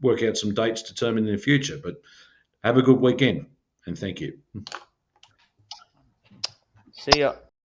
Speaker 2: work out some dates determined in the future. But have a good weekend, and thank you.
Speaker 4: See ya.